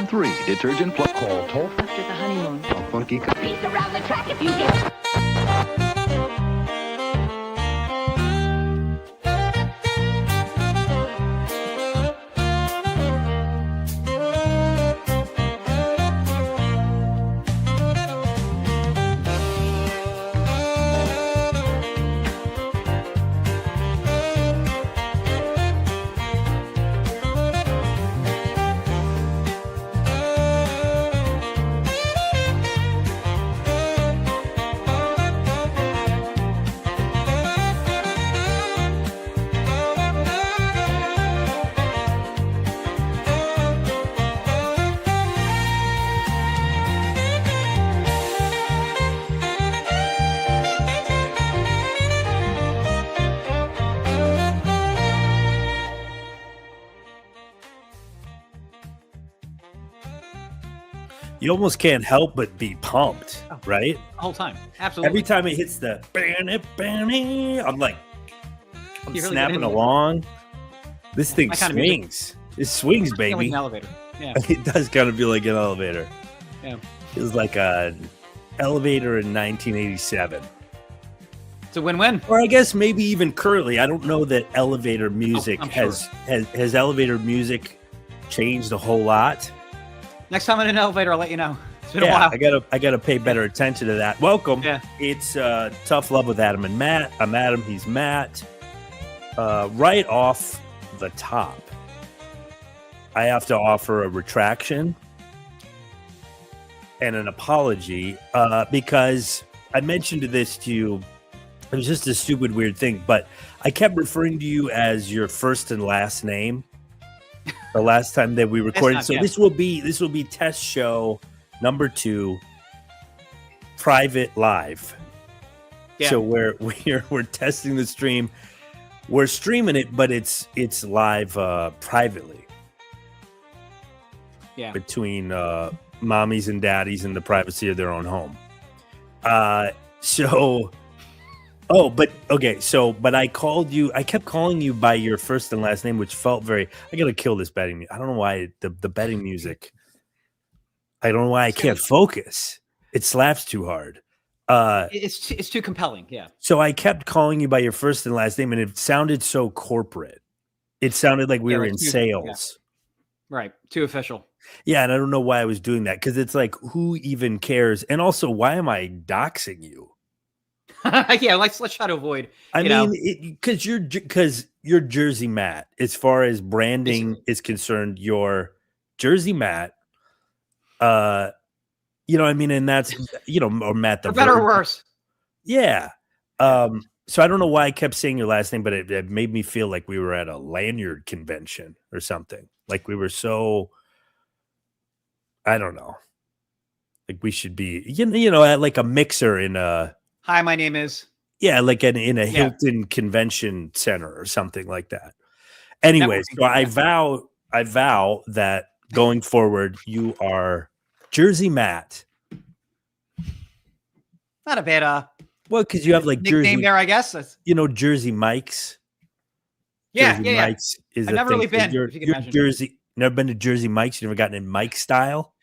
3 detergent plus Call toll After the honeymoon. a funky Peace around the track if you get. You almost can't help but be pumped, right? the whole time. Absolutely. Every time it hits the I'm like, I'm You really get snapping into it. along. This thing My kind of music. swings. It swings, Feeling like baby. an elevator. Yeah. It does kind of feel like an elevator. Yeah. It was like an elevator in 1987. It's a win-win. Or I guess maybe even currently. I don't know that elevator music I'm sure. has elevator music changed a whole lot. Next time in an elevator, I'll let you know. It's been a Yeah, while. I gotta pay better attention to that. Welcome. Yeah. It's Tough Love with Adam and Matt. I'm Adam, he's Matt. Right off the top, I have to offer a retraction and an apology because I mentioned this to you. It was just a stupid, weird thing, but I kept referring to you as your first and last name the last time that we recorded. not So yet. this will be test show number 2, private live. Yeah. So we're testing the stream. We're streaming it, but it's live privately Yeah. between mommies and daddies in the privacy of their own home. But I called you. I kept calling you by your first and last name, which felt very. I gotta kill this betting. I don't know why the betting music. I don't know why I can't focus. It slaps too hard. It's too compelling. Yeah. So I kept calling you by your first and last name, and it sounded so corporate. It sounded like we Yeah, were like in you- sales. Right. Too official. Yeah, and I don't know why I was doing that because it's like, who even cares? And also, why am I doxing you? Yeah. Let's try to avoid. I you know, mean, because you're Jersey Matt. As far as branding is concerned, you're Jersey Matt. You know what I mean? And that's, or Matt the for better or Virgin. worse. Yeah. So I don't know why I kept saying your last name, but it made me feel like we were at a lanyard convention or something. Like we were so, I don't know. Like we should be, at like a mixer in a, Hi, my name is. yeah, like in a Yeah. Hilton Convention Center or something like that. Anyway, so I vow that going forward, you are Jersey Matt. Not a bad Well, because you have like nickname Jersey, there, I guess. Jersey Mike's. Yeah, Jersey yeah. Mike's is I've a never thing. really So been, You're, if you can you're imagine. Jersey. Never been to Jersey Mike's. You never gotten in Mike style.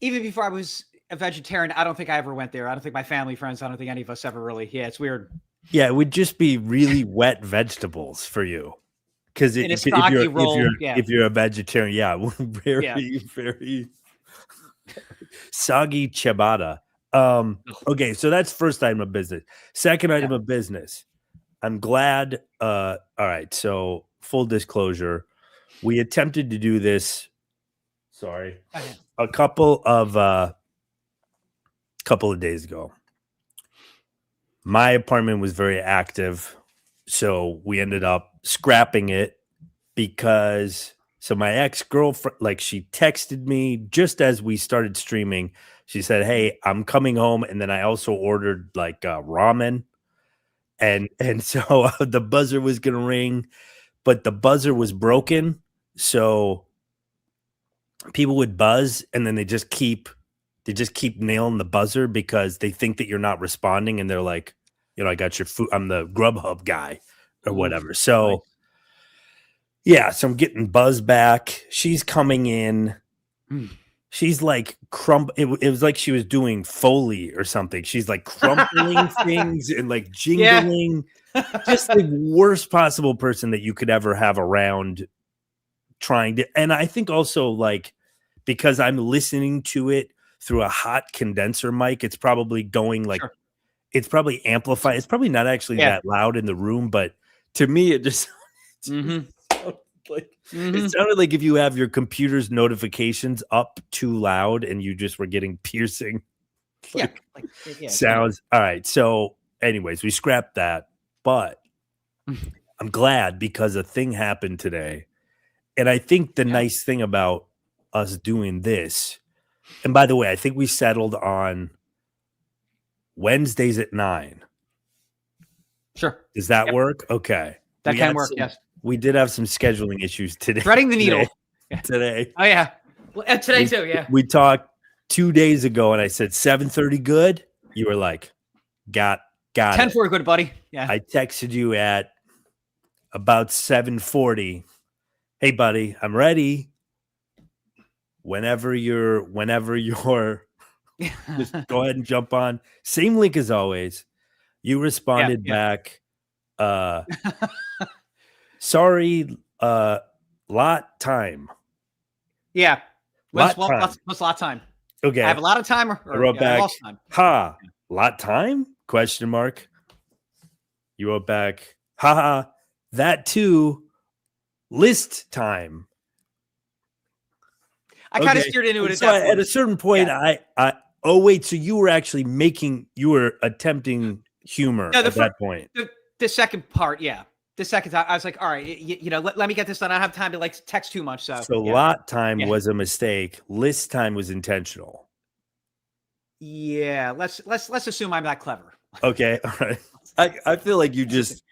Even before I was a vegetarian, I don't think I ever went there. I don't think my family, friends, I don't think any of us ever really. Yeah, it's weird. Yeah, it would just be really wet vegetables for you. Because In a if stocky you're roll, yeah. if you're a vegetarian, yeah, very Yeah. very soggy ciabatta. Okay, so that's first item of business. Second item of business. I'm glad. All right, so full disclosure, we attempted to do this. Sorry, Okay. a couple of days ago. My apartment was very active, so we ended up scrapping it because my ex-girlfriend, like, she texted me just as we started streaming. She said, "Hey, I'm coming home," and then I also ordered like ramen, and so the buzzer was gonna ring, but the buzzer was broken, so people would buzz and then they just keep nailing the buzzer because they think that you're not responding, and they're like, I got your food. I'm the Grubhub guy or whatever. So Nice. yeah, so I'm getting buzz back. She's coming in. Hmm. she's like it was like she was doing Foley or something. She's like crumpling things and like Yeah. jingling. Just the worst possible person that you could ever have around trying to. And I think also like because I'm listening to it through a hot condenser mic, it's probably going like Sure. it's probably amplified. It's probably not actually Yeah. that loud in the room, but to me, it just Mhm. sounded like Mhm. it sounded like if you have your computer's notifications up too loud and you just were getting piercing Yeah. like, Like, yeah. it's sounds. All right. So, anyways, we scrapped that, but I'm glad because a thing happened today. And I think the Yeah. nice thing about us doing this, and by the way, I think we settled on Wednesdays at 9. Sure. Does that Yep. work? Okay. That We can had work. some- Yes. We did have some scheduling issues today. Threading the needle. Today. Oh yeah. Well, today too. Yeah. We talked 2 days ago and I said 7:30 good. You were like, got 10 it. for good, buddy. Yeah. I texted you at about 7:40. Hey buddy, I'm ready. Whenever you're just go ahead and jump on. Same link as always. You responded yeah. back. Sorry, lot time. Yeah. Lot What's lot time? Okay. I have a lot of time or I wrote I back, lost time. ha, lot time? Question mark. You wrote back, haha, that too, list time. I kind of Okay. steered into it at So that point. at a certain point, Yeah. oh wait, so you were actually you were attempting humor No, at that point. The second part, yeah. The second time, I was like, all right, you know, let me get this done. I don't have time to like text too much. So yeah. Lot time Yeah. was a mistake. List time was intentional. Yeah, let's assume I'm that clever. Okay, all right. I feel like you just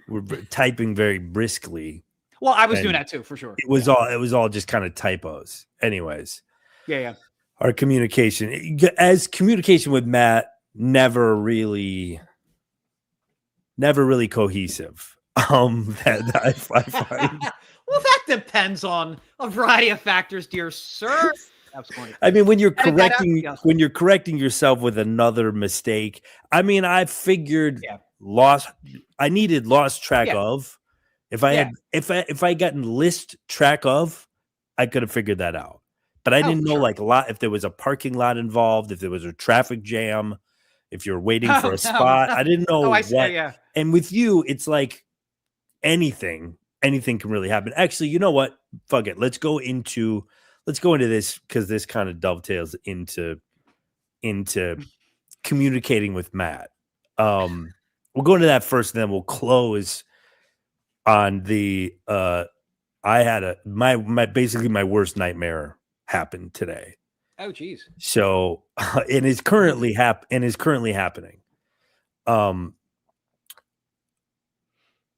were typing very briskly. Well, I was doing And that too, for sure. It was all just kind of typos. Anyways, Yeah. our communication with Matt never really cohesive. That I find. Well, that depends on a variety of factors, dear sir. That's funny. I mean, when you're Edit that out. correcting Yes. when you're correcting yourself with another mistake, I mean, I figured Yeah. I needed lost track Yeah. of. If I had if I gotten list track of, I could have figured that out. But I didn't know sure. like if there was a parking lot involved, if there was a traffic jam, if you're waiting for No, a spot. I didn't know Oh, I what. see. Yeah. And with you, it's like anything can really happen. Actually, you know what? Fuck it. Let's go into this because this kind of dovetails into communicating with Matt. We'll go into that first, and then we'll close on the I had my basically my worst nightmare happened today. Oh, geez. So it is currently happening.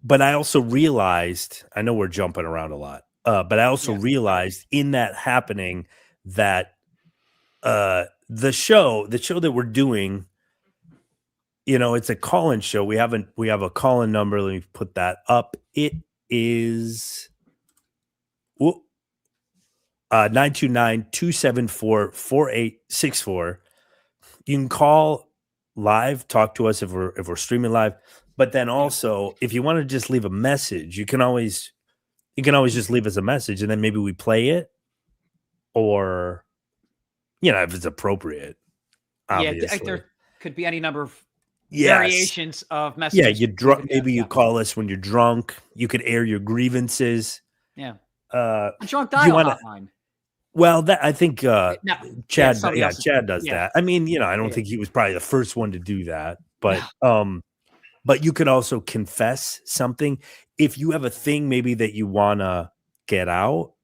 But I also realized, I know we're jumping around a lot, but I also realized in that happening that the show that we're doing, you know, it's a call-in show. We have a call-in number. Let me put that up. It is 929-274-4864. You can call live, talk to us if we're streaming live. But then also, if you want to just leave a message, you can always just leave us a message, and then maybe we play it, or you know, if it's appropriate. Obviously. Yeah, there could be any number of Yes. variations of messages. Yeah, maybe you call us when you're drunk. You could air your grievances. Yeah. A drunk dial hotline. Well, that I think Chad somebody else Chad does that. I mean, you know, I don't think he was probably the first one to do that, but you could also confess something if you have a thing maybe that you want to get out,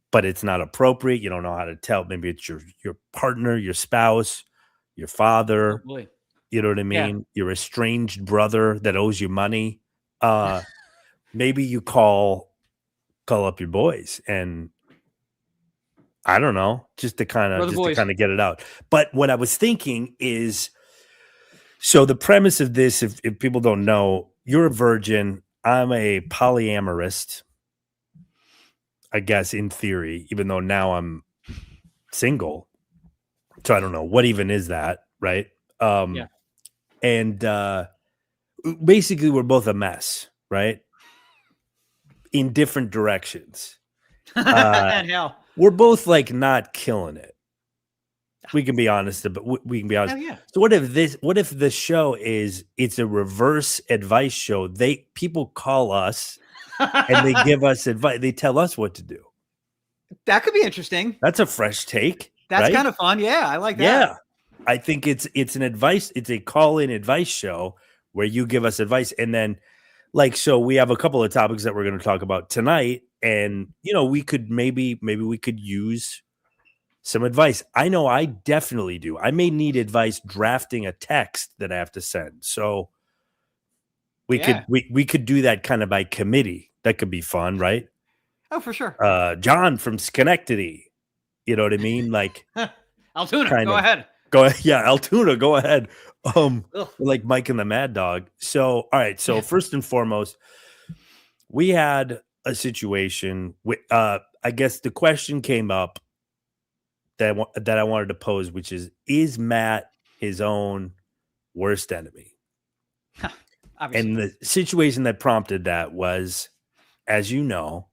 but it's not appropriate. You don't know how to tell. Maybe it's your partner, your spouse, your father. Oh, you know what I mean? Yeah. Your estranged brother that owes you money. Maybe you call up your boys and I don't know, just to kind of get it out. But what I was thinking is, so the premise of this, if people don't know, you're a virgin. I'm a polyamorist, I guess, in theory, even though now I'm single. So I don't know what even is that, right? Yeah. And basically we're both a mess, right? In different directions. And hell. We're both like not killing it. We can be honest, but we can be honest. Hell yeah. So what if the show it's a reverse advice show? People call us and they give us advice. They tell us what to do. That could be interesting. That's a fresh take. That's right? kind of fun. Yeah, I like that. Yeah. I think it's a call-in advice show where you give us advice. And then so we have a couple of topics that we're going to talk about tonight. And we could maybe we could use some advice. I know I definitely do. I may need advice drafting a text that I have to send. So we could do that kind of by committee. That could be fun, right? Oh, for sure. John from Schenectady. You know what I mean? Like Altoona, go ahead. Yeah, Altoona, go ahead. Like Mike and the Mad Dog. So, all right. So first and foremost, we had a situation with, I guess the question came up that I wanted to pose, which is Matt his own worst enemy? And the situation that prompted that was, as you know,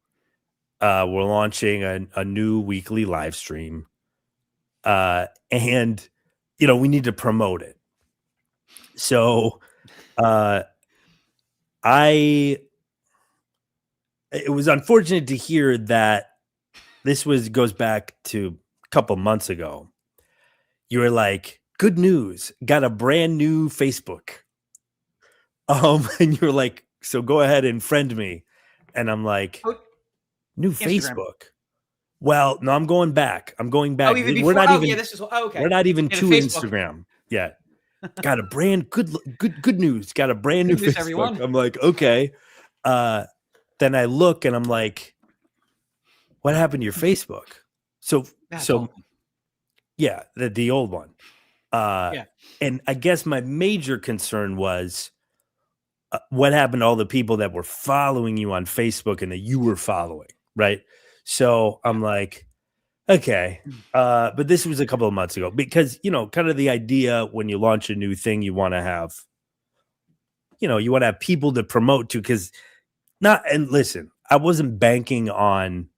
we're launching a new weekly live stream, and we need to promote it. So, it was unfortunate to hear that this goes back to a couple months ago. You were like, "Good news, got a brand new Facebook." And you're like, "So go ahead and friend me," and I'm like. New Instagram. Facebook. Well, no, I'm going back. We're We're not even. this is okay. We're not even to Facebook. Instagram yet. Got a brand good news. Got a brand new news, Facebook. everyone. I'm like, okay. Then I look and I'm like, what happened to your Facebook? So yeah, the old one. And I guess my major concern was what happened to all the people that were following you on Facebook and that you were following. Right. So I'm like, okay. But this was a couple of months ago because, kind of the idea when you launch a new thing, you want to have people to promote to and listen, I wasn't banking on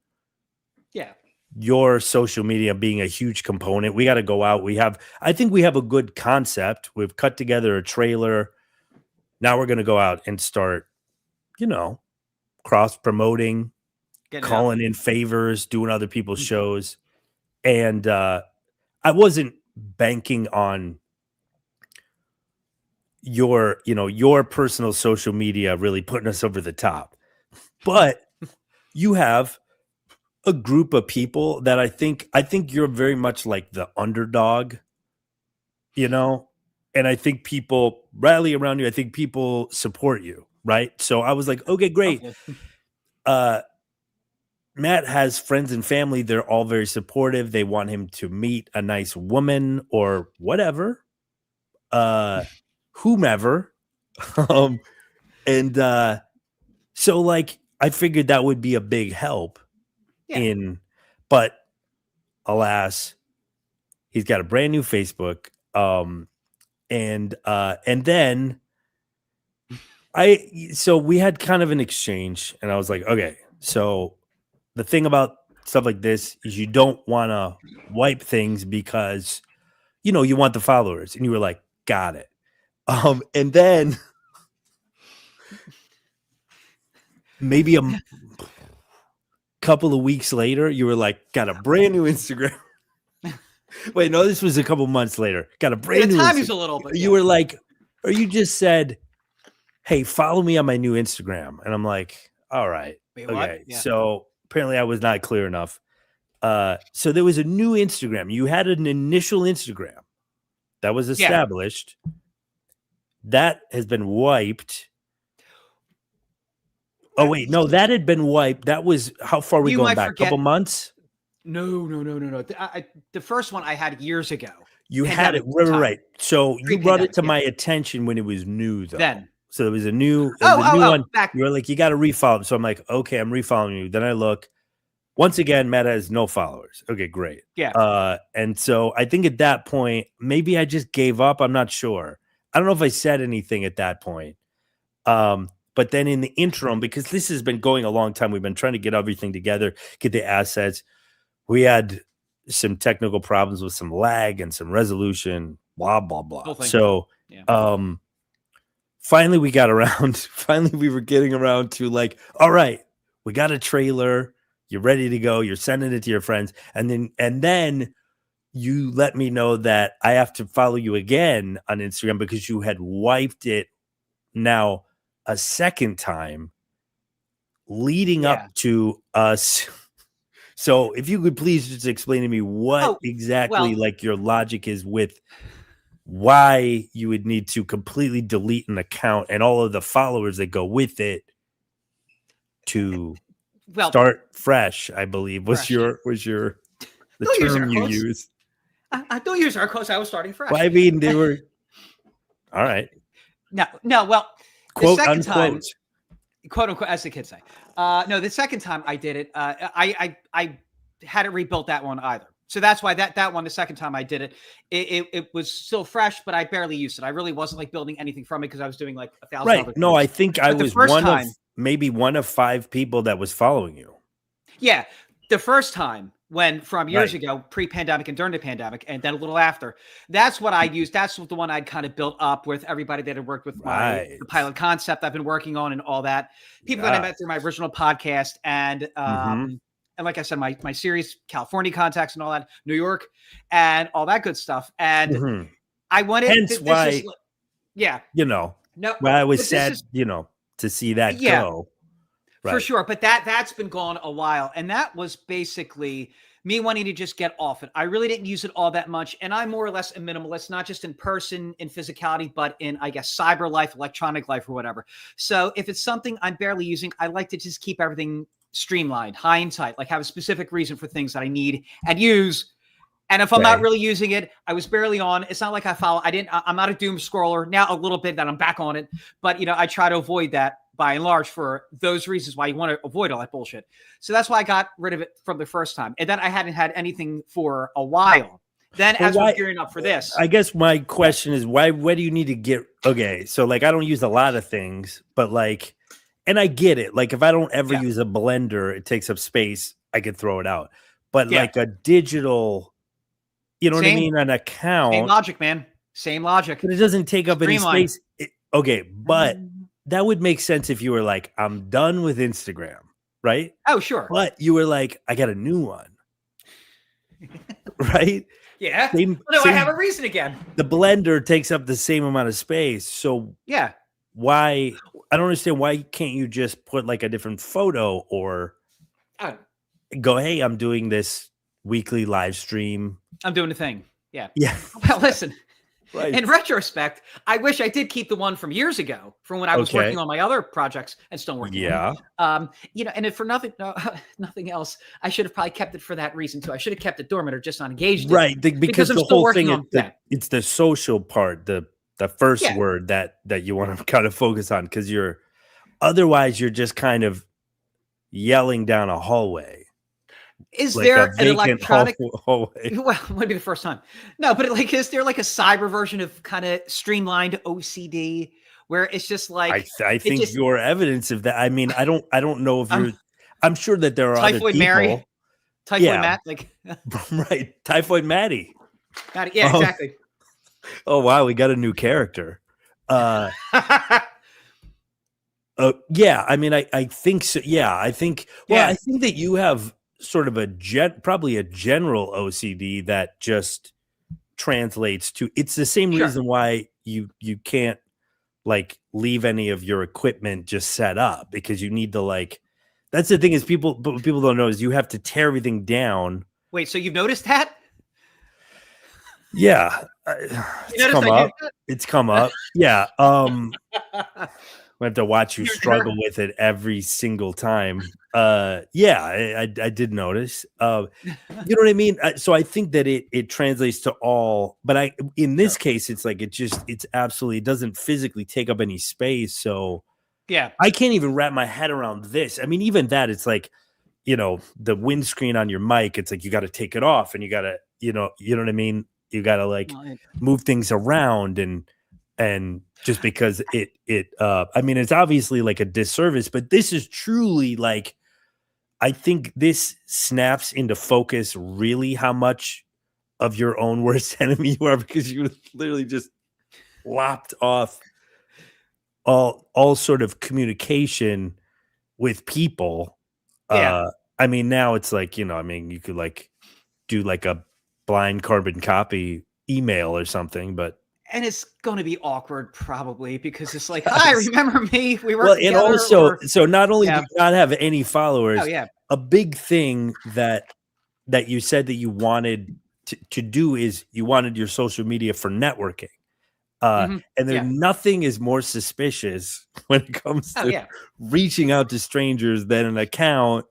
your social media being a huge component. We got to go out. I think we have a good concept. We've cut together a trailer. Now we're going to go out and start, cross promoting, calling in favors, doing other people's shows. And I wasn't banking on your personal social media really putting us over the top. But you have a group of people that I think you're very much like the underdog, and I think people rally around you. I think people support you. Right. So I was like, okay, great. Matt has friends and family. They're all very supportive. They want him to meet a nice woman or whatever, whomever. So like, I figured that would be a big help but alas, he's got a brand new Facebook. And then so we had kind of an exchange and I was like, okay, so the thing about stuff like this is you don't want to wipe things because, you want the followers. And you were like, got it. And then maybe a couple of weeks later, you were like, got a brand new Instagram. Wait, no, this was a couple months later. Got a brand new time Instagram. is a little bit. You were like, or you just said, hey, follow me on my new Instagram. And I'm like, all right. Wait, okay. Yeah. So apparently I was not clear enough. So there was a new Instagram. You had an initial Instagram that was established. That has been wiped. Oh, wait. No, that had been wiped. That was, how far are we going back? A couple months? No. The first one I had years ago. You had it. Right. So you brought it to my attention when it was new, though. Then. So there was a new one. Back. You were like, you got to refollow. So I'm like, okay, I'm refollowing you. Then I look, once again, Meta has no followers. Okay, great. Yeah. And so I think at that point, maybe I just gave up. I'm not sure. I don't know if I said anything at that point. But then in the interim, because this has been going a long time, we've been trying to get everything together, get the assets. We had some technical problems with some lag and some resolution, blah, blah, blah. So finally we got around, finally we were getting around to like, all right, we got a trailer, you're ready to go, you're sending it to your friends. And then you let me know that I have to follow you again on Instagram because you had wiped it now a second time leading up to us. So if you could please just explain to me what exactly like your logic is with why you would need to completely delete an account and all of the followers that go with it to start fresh, I believe was the term you used. I don't use our quotes. I was starting fresh. Well, I mean, they were all right. No. Well, quote the second unquote. time, quote unquote, as the kids say. No, the second time I did it, I hadn't rebuilt that one either. So that's why that one, the second time I did it, it was still fresh, but I barely used it. I really wasn't like building anything from it because I was doing like 1,000. Right. No, I think I was maybe one of 5 people that was following you. Yeah. The first time from years ago, pre-pandemic and during the pandemic, and then a little after, that's what I used. That's the one I'd kind of built up with everybody that had worked with the pilot concept I've been working on and all that. People that I met through my original podcast and like I said, my series, California Contacts and all that, New York and all that good stuff. And I wanted why I was sad, to see that go. Right. For sure. But that's been gone a while. And that was basically me wanting to just get off it. I really didn't use it all that much. And I'm more or less a minimalist, not just in person, in physicality, but in, I guess, cyber life, electronic life, or whatever. So if it's something I'm barely using, I like to just keep everything streamlined, high and tight, like have a specific reason for things that I need and use. And if I'm not really using it, I was barely on. It's not like I'm not a doom scroller now, a little bit that I'm back on it, but I try to avoid that by and large for those reasons why you want to avoid all that bullshit. So that's why I got rid of it from the first time. And then I hadn't had anything for a while. Then we're gearing up for this. I guess my question is why do you need to get, so like, I don't use a lot of things, but like, and I get it. Like if I don't ever use a blender, it takes up space. I could throw it out, but like a digital, what I mean? An account. Same logic, man. Same logic. But it doesn't take up any space. But that would make sense if you were like, I'm done with Instagram, right? Oh, sure. But you were like, I got a new one. Right? Yeah. I have a reason again. The blender takes up the same amount of space. So why? I don't understand. Why can't you just put like a different photo or go, hey, I'm doing this weekly live stream. I'm doing a thing. Yeah. Yeah. Well, listen, in retrospect, I wish I did keep the one from years ago from when I was working on my other projects and still working. Yeah. And if for nothing else, I should have probably kept it for that reason too. I should have kept it dormant or just not engaged. Right. Because the whole thing, it's the social part, the first word that you want to kind of focus on, because otherwise you're just kind of yelling down a hallway. Is like there an electronic hallway? Well, maybe the first time. No, but is there like a cyber version of kind of streamlined OCD where it's just like I think your evidence of that. I mean, I don't know if you're. I'm sure that there are Typhoid other Mary, Typhoid Matt, right, Typhoid Maddie. Yeah, exactly. Oh wow, we got a new character. Yeah, I mean, I think so. Yeah, I think. Well, I think that you have sort of probably a general OCD that just translates to. It's the same reason why you can't like leave any of your equipment just set up, because you need to like. That's the thing is what people don't know is you have to tear everything down. Wait, so you've noticed that? Yeah, it's come up. Yeah. We have to watch you struggle with it every single time. I did notice. You know what I mean? So I think that it translates to all, but in this case, it's like it doesn't physically take up any space. So I can't even wrap my head around this. I mean, even that, it's like the windscreen on your mic, it's like you got to take it off and you got to, you know what I mean? You got to like Well, move things around and just because I mean, it's obviously like a disservice, but this is truly like, I think this snaps into focus really how much of your own worst enemy you are, because you literally just lopped off all sort of communication with people. Yeah. I mean, now it's like, I mean, you could like do like a blind carbon copy email or something, but And it's going to be awkward probably because it's like, hi, remember me? We worked well, and together. also, so not only Yeah. do you not have any followers, Oh, yeah. a big thing that you said that you wanted to do is you wanted your social media for networking. And Yeah. nothing is more suspicious when it comes Oh, to yeah. reaching out to strangers than an account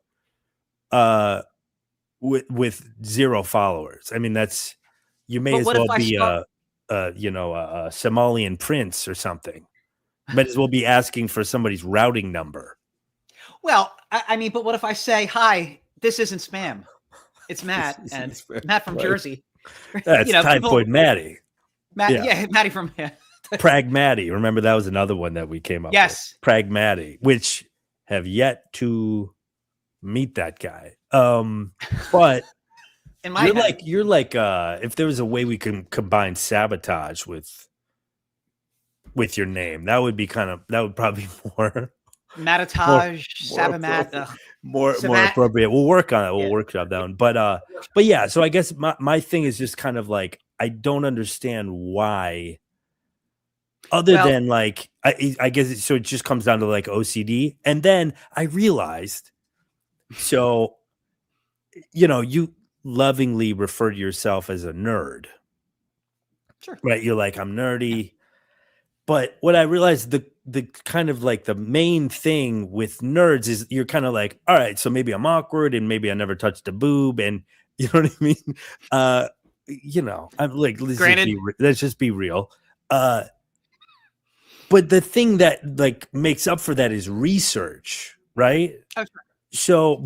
with 0 followers. I mean, you may But as what if well I be start- a Somalian prince or something. Might as well be asking for somebody's routing number. Well, I mean, but what if I say, hi, this isn't spam. It's Matt, This isn't and spam, Matt from right. Jersey. That's Typhoid Maddie. Matt, yeah. yeah, Maddie from Pragmati. Remember, that was another one that we came up Yes. with. Pragmati, which have yet to meet that guy. But in my head. you're like if there was a way we can combine sabotage with your name, that would probably be more Matatage, Sabamat. more Sabat- appropriate. We'll work on it. We'll Yeah. workshop that one. But yeah, so I guess my thing is just kind of like, I don't understand why, other than like, I guess so it just comes down to like OCD. And then I realized, so you lovingly refer to yourself as a nerd. Sure. Right? You're like, I'm nerdy. But what I realized, the kind of like the main thing with nerds is you're kind of like, all right, so maybe I'm awkward and maybe I never touched a boob, and you know what I mean? I'm like, let's just be real. But the thing that like makes up for that is research, right? Oh, sure. So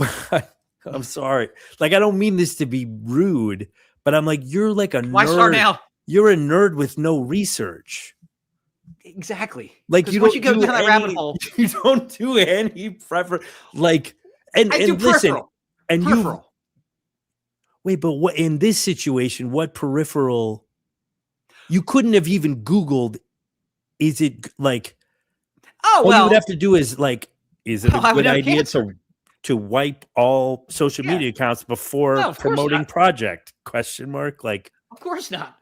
I'm sorry. Like, I don't mean this to be rude, but I'm like, you're like a Why nerd. start now? You're a nerd with no research. Exactly. Like, once you go down that rabbit hole, you don't do any prefer. Like, and I do listen, peripheral. and Peripheral. wait, but what in this situation? What peripheral? You couldn't have even Googled. Is it like? Oh all well, you would have to do is like, is it Oh, I a would good have idea cancer. to wipe all social Yeah. media accounts before No, of course promoting not. project? Question mark. Like, Of course not.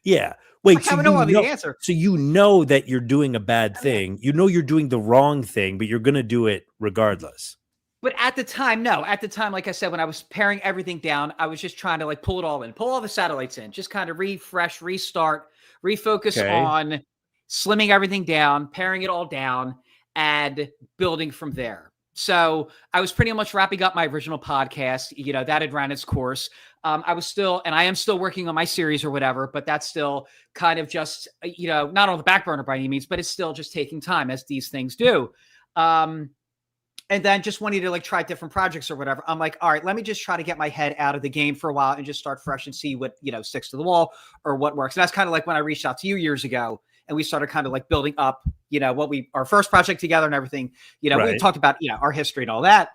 yeah. Wait, I haven't know the answer. So you know that you're doing a bad thing. You know you're doing the wrong thing, but you're going to do it regardless. But at the time, no. At the time, like I said, when I was paring everything down, I was just trying to like pull it all in, pull all the satellites in, just kind of refresh, restart, refocus Okay. on slimming everything down, paring it all down, and building from there. So I was pretty much wrapping up my original podcast. That had ran its course. I was still, and I am still working on my series or whatever, but that's still kind of just, not on the back burner by any means, but it's still just taking time, as these things do. And then just wanting to like try different projects or whatever. I'm like, all right, let me just try to get my head out of the game for a while and just start fresh and see what, sticks to the wall or what works. And that's kind of like when I reached out to you years ago and we started kind of like building up, our first project together and everything, Right. we talked about, our history and all that.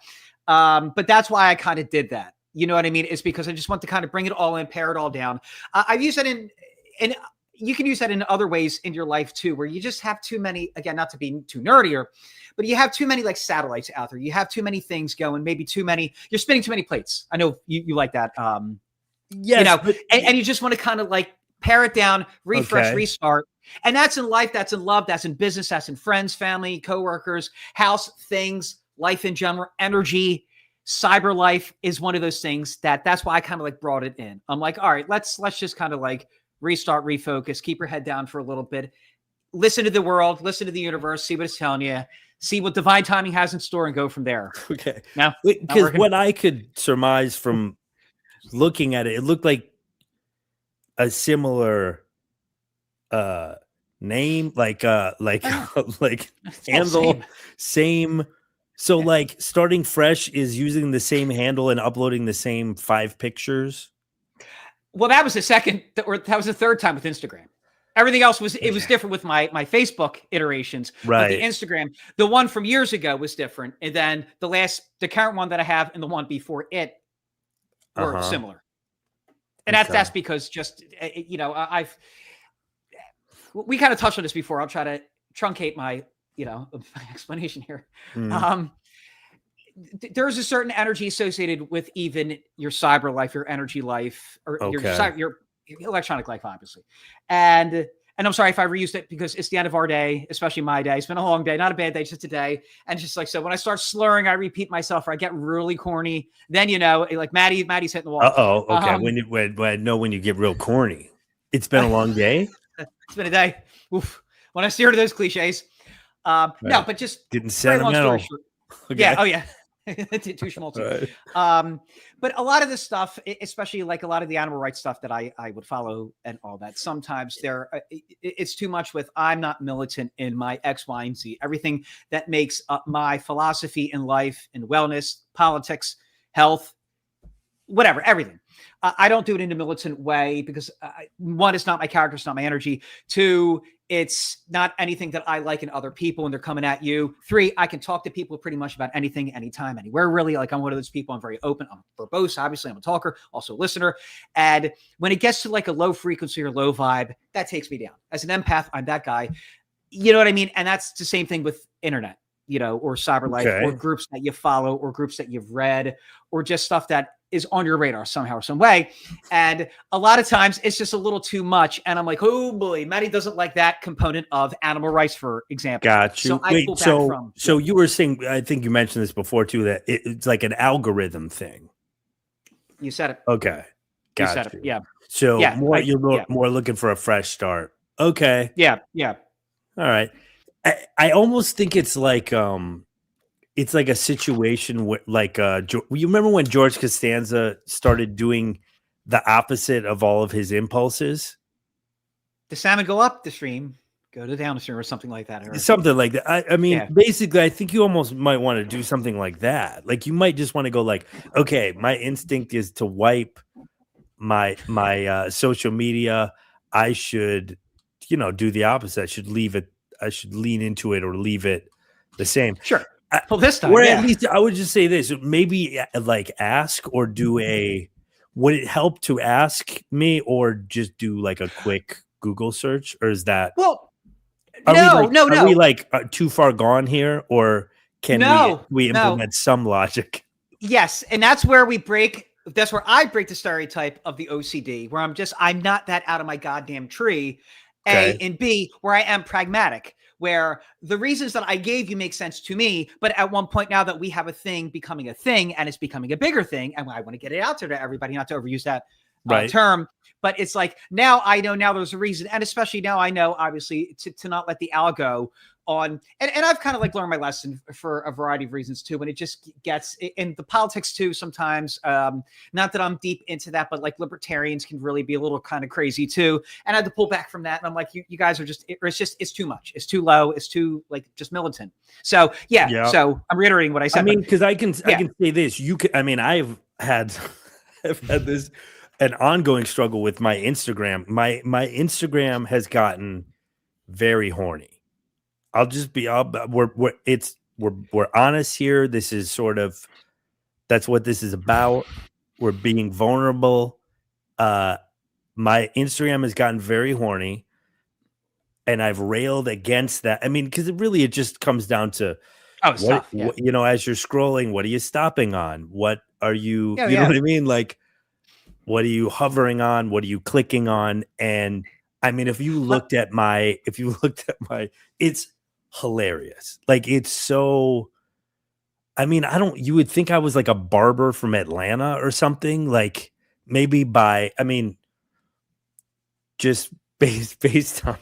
But that's why I kind of did that. You know what I mean? It's because I just want to kind of bring it all in, pare it all down. I've used that and you can use that in other ways in your life too, where you just have too many, again, not to be too nerdy, but you have too many like satellites out there. You have too many things going, maybe you're spinning too many plates. I know you like that. Yes, but and you just want to kind of like pare it down, refresh, Okay. restart. And that's in life, that's in love, that's in business, that's in friends, family, coworkers, house, things, life in general, energy. Cyber life is one of those things that's why I kind of like brought it in. I'm like, all right, let's just kind of like restart, refocus, keep your head down for a little bit, listen to the world, listen to the universe, see what it's telling you, see what divine timing has in store, and go from there. okay. Now, Because working. what I could surmise from looking at it looked like a similar name, like It's all handle, same. same So like starting fresh is using the same handle and uploading the same 5 pictures. Well, that was the second, or that was the third time with Instagram. Everything else was different with my Facebook iterations. But the Right. Instagram, the one from years ago was different, and then the current one that I have and the one before it were Uh-huh. similar. And Okay. that's because just we kind of touched on this before. I'll try to truncate my my explanation here. Mm. There's a certain energy associated with even your cyber life, your energy life, or Okay. your electronic life, obviously. And I'm sorry if I reused it because it's the end of our day, especially my day. It's been a long day, not a bad day, just a day. And just like so, when I start slurring, I repeat myself, or I get really corny. Then like Maddie's hitting the wall. Uh-oh. Okay. When you get real corny. It's been a long day. It's been a day. Oof. When I steer to those cliches. No, Right. but just Getting very long story sentimental. short. Okay. Yeah. Oh, yeah. Too small too. Right. But a lot of this stuff, especially like a lot of the animal rights stuff that I would follow and all that, sometimes it's too much with I'm not militant in my X, Y, and Z. Everything that makes up my philosophy in life and wellness, politics, health, whatever, everything. I don't do it in a militant way because one, it's not my character, it's not my energy. Two, it's not anything that I like in other people when they're coming at you. Three, I can talk to people pretty much about anything, anytime, anywhere, really. Like I'm one of those people. I'm very open. I'm verbose. Obviously, I'm a talker, also a listener. And when it gets to like a low frequency or low vibe, that takes me down. As an empath, I'm that guy. You know what I mean? And that's the same thing with internet, or cyber life, or groups that you follow, or groups that you've read, or just stuff that is on your radar somehow or some way. And a lot of times it's just a little too much. And I'm like, oh boy, Maddie doesn't like that component of animal rights, for example. Got you. So I pull back from. So you were saying, I think you mentioned this before too, that it's like an algorithm thing. You said it. Okay. You said it. Yeah. So more looking for a fresh start. Okay. Yeah. Yeah. All right. I almost think it's like a situation where like you remember when George Costanza started doing the opposite of all of his impulses? The salmon go up the stream, go to down the stream, or something like that. Something like that. I mean, basically, I think you almost might want to do something like that. Like you might just want to go like, okay, my instinct is to wipe my social media. I should, do the opposite. I should leave it. I should lean into it or leave it the same. Sure. Well, this time, or at least I would just say this: maybe like ask or do would it help to ask me or just do like a quick Google search, or is that no? Are we like too far gone here, or can we implement some logic? Yes, and that's where we break. That's where I break the stereotype of the OCD, where I'm not that out of my goddamn tree. A and B, where I am pragmatic, where the reasons that I gave you make sense to me, but at one point now that we have a thing becoming a thing and it's becoming a bigger thing, and I want to get it out there to everybody, not to overuse that term, but it's like now I know now there's a reason, and especially now I know obviously to not let the algo on, and I've kind of like learned my lesson for a variety of reasons too, when it just gets in the politics too sometimes, not that I'm deep into that, but like libertarians can really be a little kind of crazy too, and I had to pull back from that, and I'm like, you guys are it's too much, it's too low, it's too like just militant. So so I'm reiterating what I said. I mean, because I can say this, I've had this an ongoing struggle with my Instagram. My Instagram has gotten very horny. I'll just be we're honest here. This is that's what this is about. We're being vulnerable. My Instagram has gotten very horny, and I've railed against that. I mean, because it just comes down to as you're scrolling, what are you stopping on? What are you know what I mean? Like, what are you hovering on? What are you clicking on? And I mean, if you looked at my, it's hilarious. Like, it's so, you would think I was like a barber from Atlanta or something, like maybe just based on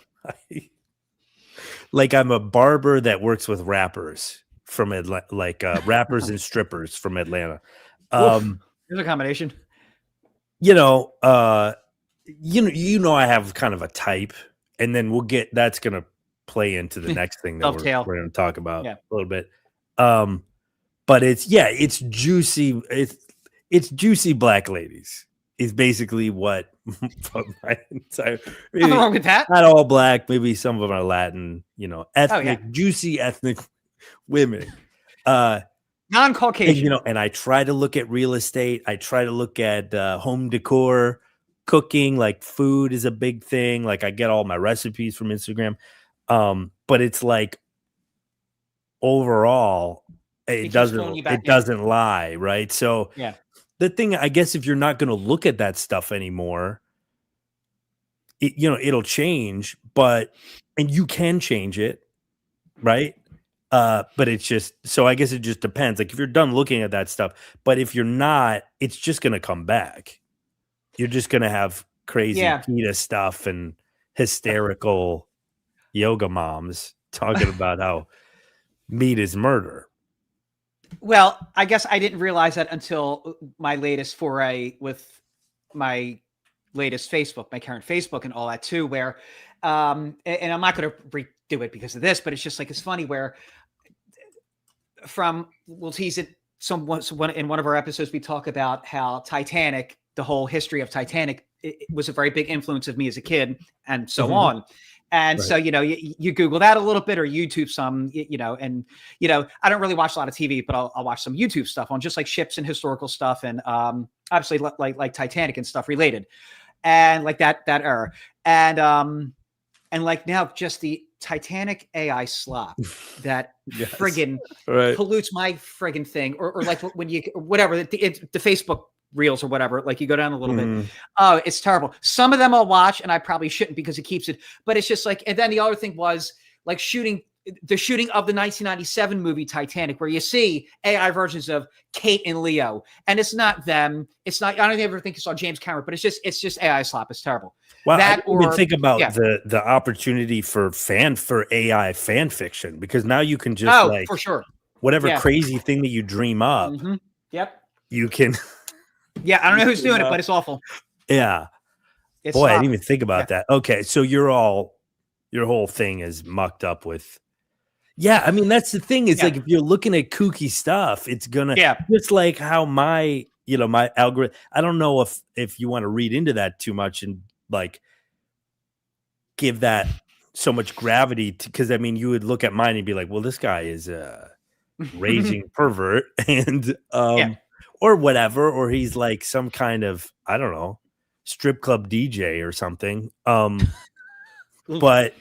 like I'm a barber that works with rappers from Atlanta, like rappers and strippers from Atlanta. There's a combination. I have kind of a type, and then that's going to play into the next thing that we're going to talk about a little bit. but it's juicy. It's juicy black ladies. Is basically what my entire. Nothing wrong with that. Not all black. Maybe some of them are Latin. Ethnic, yeah. juicy ethnic women. Non-Caucasian. And I try to look at real estate. I try to look at home decor, cooking. Like food is a big thing. Like I get all my recipes from Instagram. But it's like overall, it doesn't lie, right? So yeah. The thing, I guess, if you're not going to look at that stuff anymore, it'll change, and you can change it, right? But it's just, so I guess it just depends. Like if you're done looking at that stuff, but if you're not, it's just going to come back. You're just going to have crazy PETA stuff and hysterical yoga moms talking about how meat is murder. Well, I guess I didn't realize that until my latest foray with my latest Facebook, my current Facebook and all that too, where, and I'm not going to redo it because of this, but it's just like, it's funny where we'll tease it in one of our episodes, we talk about how Titanic, the whole history of Titanic, it was a very big influence of me as a kid and so on. And so, you Google that a little bit or YouTube some, and, I don't really watch a lot of TV, but I'll watch some YouTube stuff on just like ships and historical stuff. And obviously like Titanic and stuff related and like that era. And like now just the Titanic AI slop that friggin' pollutes my friggin' thing or like when whatever, the Facebook reels or whatever, like you go down a little bit. Oh, it's terrible. Some of them I'll watch and I probably shouldn't because it keeps it, but it's just like, and then the other thing was like the shooting of the 1997 movie Titanic, where you see AI versions of Kate and Leo, and it's not them. It's not, I don't ever think you saw James Cameron, but it's just AI slop. It's terrible. Well, I didn't even think about the opportunity for AI fan fiction, because now you can just for sure, whatever crazy thing that you dream up. Yep. You can. Yeah, I don't know who's doing it, but it's awful. Yeah. Boy, I didn't even think about that. Okay, so your whole thing is mucked up with. Yeah, I mean, that's the thing. It's like if you're looking at kooky stuff, it's gonna just like how my algorithm. I don't know if you want to read into that too much and like give that so much gravity because I mean, you would look at mine and be like, well, this guy is a raging pervert and or whatever, or he's like some kind of, I don't know, strip club DJ or something. But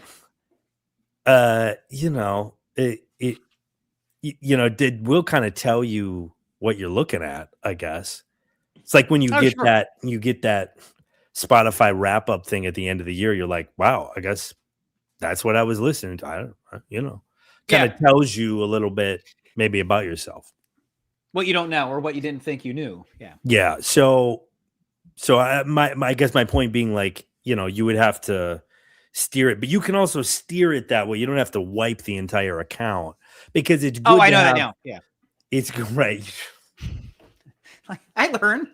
we'll kind of tell you what you're looking at, I guess. It's like when you get that Spotify wrap up thing at the end of the year, you're like, wow, I guess that's what I was listening to. I don't kind of tells you a little bit maybe about yourself. What you don't know or what you didn't think you knew. Yeah. Yeah. So I guess my point being like, you would have to steer it, but you can also steer it that way. You don't have to wipe the entire account because it's good. Oh, I know that now. Yeah. It's great. I learn.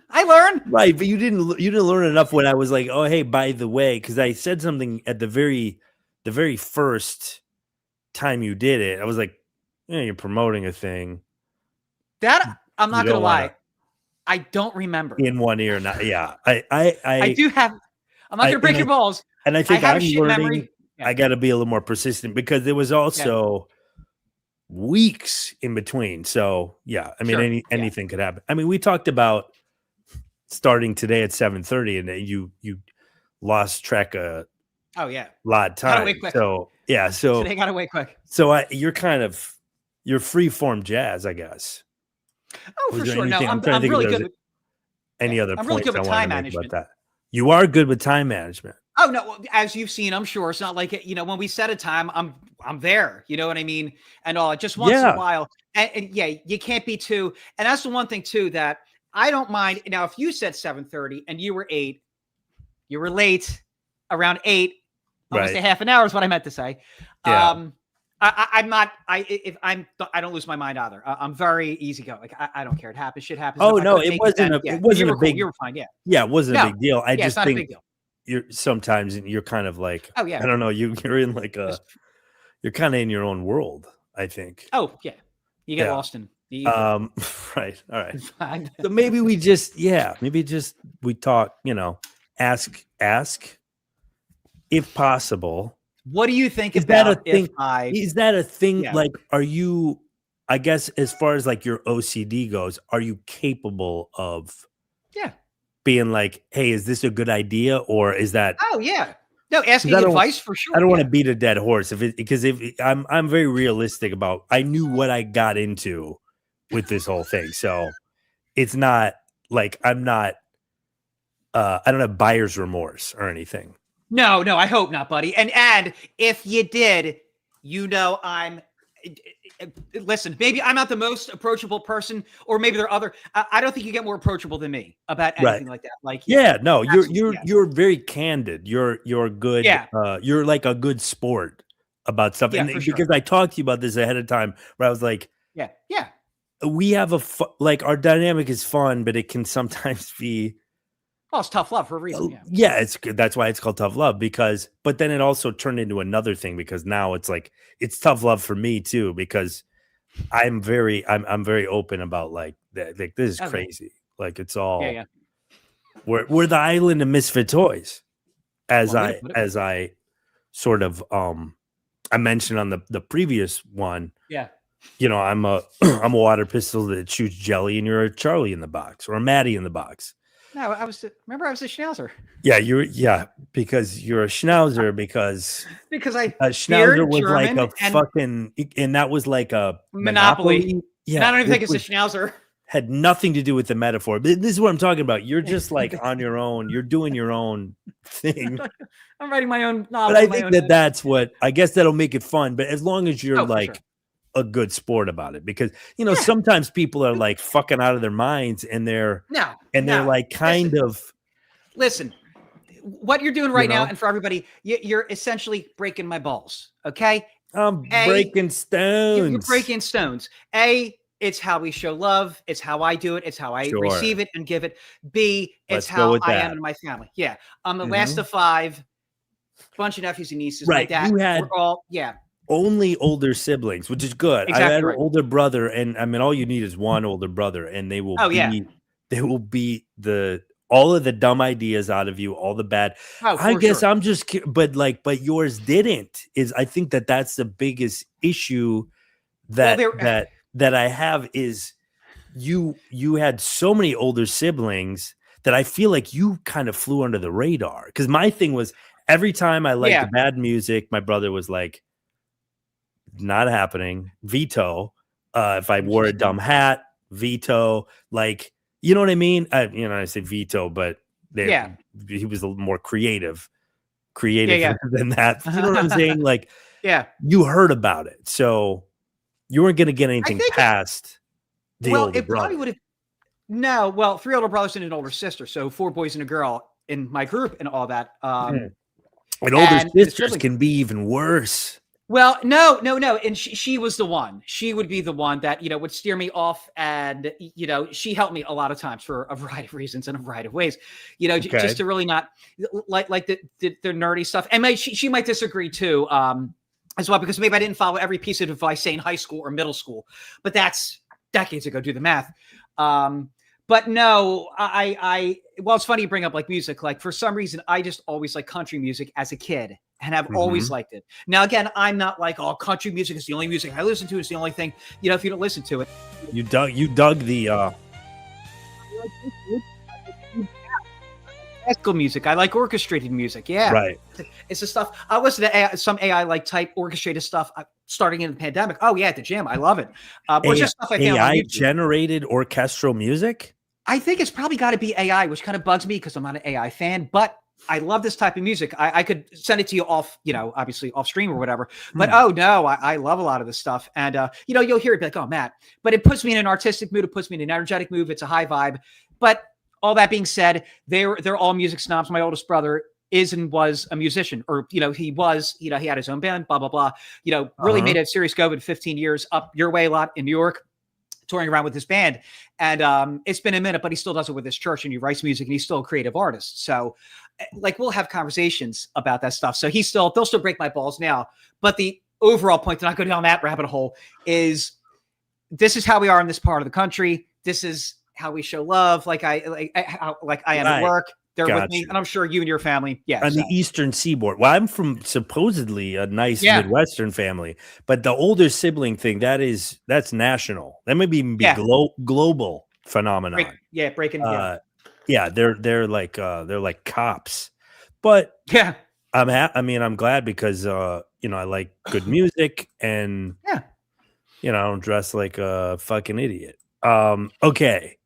Right. But you didn't learn enough when I was like, oh, hey, by the way, because I said something at the very first time you did it. I was like, you're promoting a thing. That I'm not gonna lie, I don't remember. In one ear, not I do have. I'm not gonna break your balls. And I think I'm learning. I got to be a little more persistent because there was also weeks in between. So yeah, I mean anything could happen. I mean, we talked about starting today at 7:30, and you lost track of lot of time. So yeah, so they got away quick. So you're free form jazz, I guess. Oh, for sure. No, I'm really good with any other points I want to make about that. You are good with time management. Oh no, well, as you've seen, I'm sure it's not like it. When we set a time, I'm there. You know what I mean? And all just once in a while, and you can't be too. And that's the one thing too that I don't mind. Now, if you said 7:30 and you were 8, you were late around 8, almost a half an hour is what I meant to say. Yeah. I'm not. I don't lose my mind either. I'm very easygoing. Like I don't care. It happens. Shit happens. Oh no, it wasn't a big. You were fine. Yeah. Yeah, it wasn't a big deal. I just think a big deal. You're kind of like. Oh yeah. I don't know. You're in like you're kind of in your own world. I think. Oh yeah. You get lost in. Me either. Right. All right. Fine. So maybe we just, we talk, ask if possible. What do you think Is that a about thing? if I? Is that a thing? Yeah. Like, are you, I guess, as far as like your OCD goes, are you capable of Yeah. being like, hey, is this a good idea? Or is that, Oh yeah. No, asking I don't- advice for sure. I don't want yeah. to beat a dead horse because if I'm very realistic about, I knew what I got into with this whole thing. So it's not like I don't have buyer's remorse or anything. No, I hope not, buddy. And if you did, I'm. Listen, maybe I'm not the most approachable person, or maybe there are other. I don't think you get more approachable than me about anything like that. Like, Yeah, no, absolutely, yes. you're very candid. You're good. Yeah. You're like a good sport about stuff. Yeah, And for sure. because I talked to you about this ahead of time, where I was like, yeah. we have like our dynamic is fun, but it can sometimes be. Oh, it's tough love for a reason. Yeah. Yeah, it's good. That's why it's called tough love but then it also turned into another thing because now it's like it's tough love for me too because I'm very open about like that. Like this is Okay. crazy. Like it's all Yeah. we're the island of misfit toys, as Well, way to put it. I sort of I mentioned on the previous one. Yeah. I'm a I'm a water pistol that shoots jelly, and you're a Charlie in the box or a Maddie in the box. No, I was a Schnauzer Yeah, because you're a Schnauzer because because I a Schnauzer was like German a and fucking, and that was like a Monopoly. Yeah, and I don't even think it's which a Schnauzer. had nothing to do with the metaphor. But this is what I'm talking about. You're just like on your own. You're doing your own thing. I'm writing my own novel. But I my think own that's what I guess that'll make it fun. But as long as you're Oh, for like sure. a good sport about it, because sometimes people are like fucking out of their minds and they're No. like kind of. Listen, what you're doing right now, know? and for everybody, you're essentially breaking my balls. Okay, I'm breaking stones. you're breaking stones. It's how we show love. It's how I do it. It's how I Sure. receive it and give it. B, Let's it's go how with I that. am in my family. Yeah, I'm the last of 5. Bunch of nephews and nieces. Right, Like that. you had- We're all Only older siblings, which is good. I Exactly had right. an older brother, and I mean, all you need is one older brother, and they will Oh, be yeah. they will be all of the dumb ideas out of you, all the bad. Oh, I for guess sure. I'm just, but yours didn't. I think that's the biggest issue that I have is you had so many older siblings that I feel like you kind of flew under the radar. Because my thing was every time I liked the bad music, my brother was like, not happening. Veto. If I wore a dumb hat, veto. Like, you know what I mean? I say veto, but he was a little more creative than that. You know what I'm saying? Like, you heard about it, so you weren't going to get anything past the older brother. Probably would have. No, well, 3 older brothers and an older sister, so 4 boys and a girl in my group and all that. And older sisters can be even worse. Well, no. And she was the one. She would be the one that, would steer me off. And, she helped me a lot of times for a variety of reasons and a variety of ways, just to really not like the nerdy stuff. And she might disagree too, as well, because maybe I didn't follow every piece of advice, say in high school or middle school, but that's decades ago, do the math. But no, well, it's funny you bring up like music. Like for some reason, I just always like country music as a kid and have always liked it. Now, again, I'm not like, oh, country music is the only music I listen to. It's the only thing, if you don't listen to it. You dug the classical music. I like orchestrated music. Yeah. Right. It's the stuff I listen to some AI like type orchestrated stuff starting in the pandemic. Oh yeah. At the gym. I love it. Or just stuff I found on AI YouTube. generated orchestral music. I think it's probably got to be AI, which kind of bugs me because I'm not an AI fan, but I love this type of music. I could send it to you off, obviously off stream or whatever, but oh no, I love a lot of this stuff. And, you'll hear it be like, oh, Matt, but it puts me in an artistic mood. It puts me in an energetic mood. It's a high vibe. But all that being said, they're all music snobs. My oldest brother is and was a musician, or, he had his own band, blah, blah, blah, really made a serious go of 15 years up your way a lot in New York, touring around with his band. And it's been a minute, but he still does it with his church and he writes music and he's still a creative artist. So like we'll have conversations about that stuff. So they'll still break my balls now. But the overall point to not go down that rabbit hole is this is how we are in this part of the country. This is how we show love. Like I am at Right. work. They're with me, Gotcha. and I'm sure you and your family. Yeah. On so- the Eastern Seaboard. Well, I'm from supposedly a nice Yeah. Midwestern family, but the older sibling thing, that's national. That may even be Yeah. global phenomenon. breaking. Yeah, they're like cops. But Yeah. I'm glad because I like good music and Yeah. I don't dress like a fucking idiot. Okay.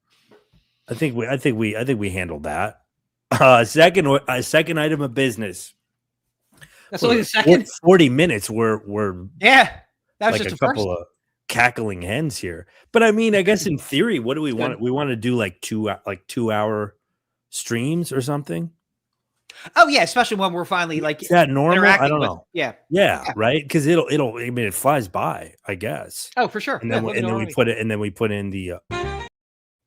I think we handled that. Second item of business. That's only the second. 40 minutes we're Yeah. That was like just a the first. couple of cackling hens here. But I mean, I guess in theory, what do we want? We want to do like 2-hour streams or something. Oh yeah, especially when we're finally like Is that normal? I interacting don't with- know. Yeah. Yeah, right. Because it flies by, I guess. Oh, for sure. And Yeah, then let me know we put in the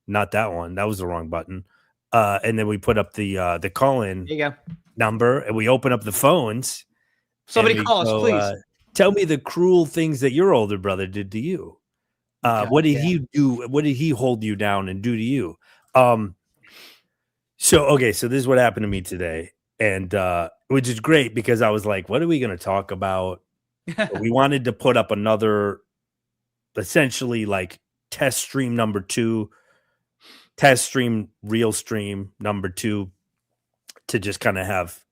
not that one. That was the wrong button. And then we put up the call in There you go. number, and we open up the phones. Somebody and we call us, go, please. Tell me the cruel things that your older brother did to you. What did he do? What did he hold you down and do to you? So this is what happened to me today, and which is great because I was like, what are we going to talk about? We wanted to put up another, essentially like test stream number 2, real stream number 2, to just kind of have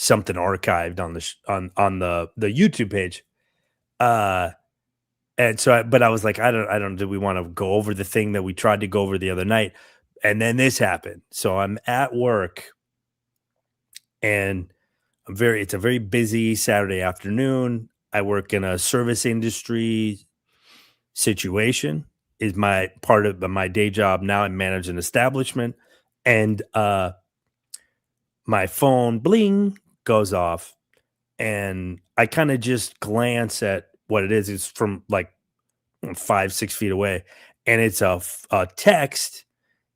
something archived on the YouTube page. And so, but I was like, I don't, do we want to go over the thing that we tried to go over the other night? And then this happened. So I'm at work and it's a very busy Saturday afternoon. I work in a service industry situation is my part of my day job. Now I manage an establishment, and my phone bling goes off, and I kind of just glance at what it is. It's from like 5-6 feet away, and it's a text,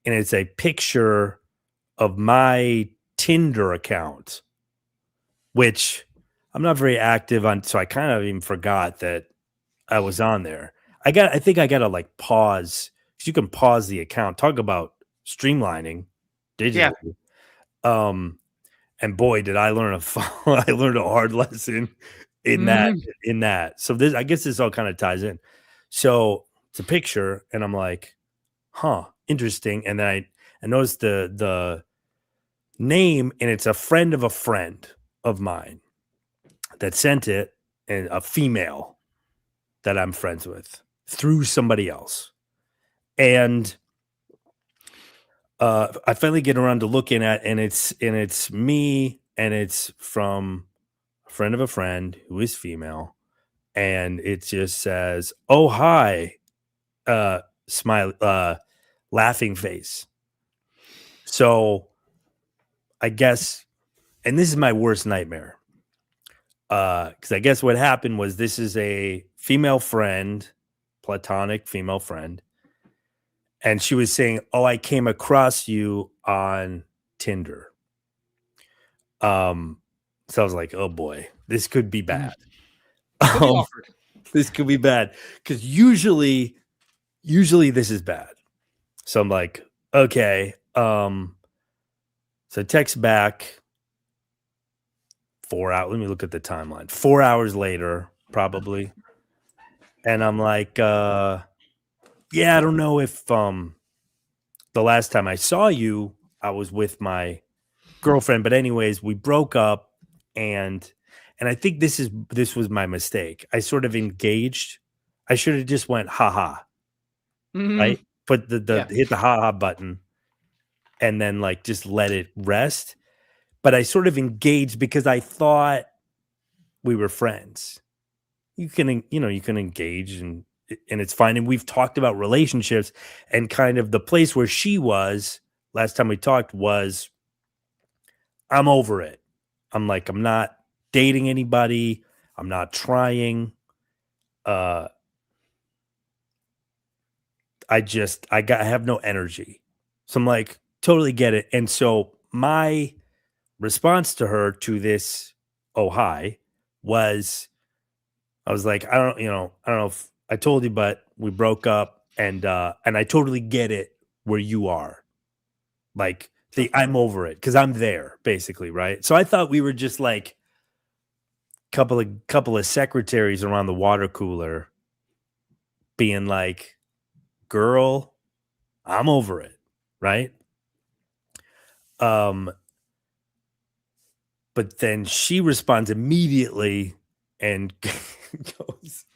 and it's a picture of my Tinder account, which I'm not very active on, so I kind of even forgot that I was on there. I think I gotta like pause, because you can pause the account. Talk about streamlining digitally. Yeah. And boy, did I learn I learned a hard lesson in that. So this, I guess this all kind of ties in. So it's a picture, and I'm like, huh, interesting. And then I noticed the name, and it's a friend of mine that sent it, and a female that I'm friends with through somebody else. And I finally get around to looking at, and it's me, and it's from a friend of a friend who is female, and it just says, "Oh hi," smile, laughing face. So I guess, and this is my worst nightmare, because I guess what happened was, this is a female friend, platonic female friend. And she was saying, "Oh, I came across you on Tinder." So I was like, "Oh boy, this could be bad." This could be bad, because usually this is bad. So I'm like, okay. So text back 4 hours. Let me look at the timeline. 4 hours later, probably. And I'm like, yeah, I don't know if the last time I saw you, I was with my girlfriend, but anyways, we broke up, and I think this was my mistake. I sort of engaged. I should have just went haha, right? Put hit the haha button, and then like just let it rest. But I sort of engaged because I thought we were friends. You can engage, and it's fine. And we've talked about relationships, and kind of the place where she was last time we talked was, I'm over it. I'm like, I'm not dating anybody. I'm not trying. I have no energy. So I'm like, totally get it. And so my response to her to this, oh hi, was, I was like, I don't know if I told you, but we broke up, and I totally get it where you are. Like, I'm over it because I'm there, basically, right? So I thought we were just like couple of secretaries around the water cooler, being like, "Girl, I'm over it," right? But then she responds immediately and goes,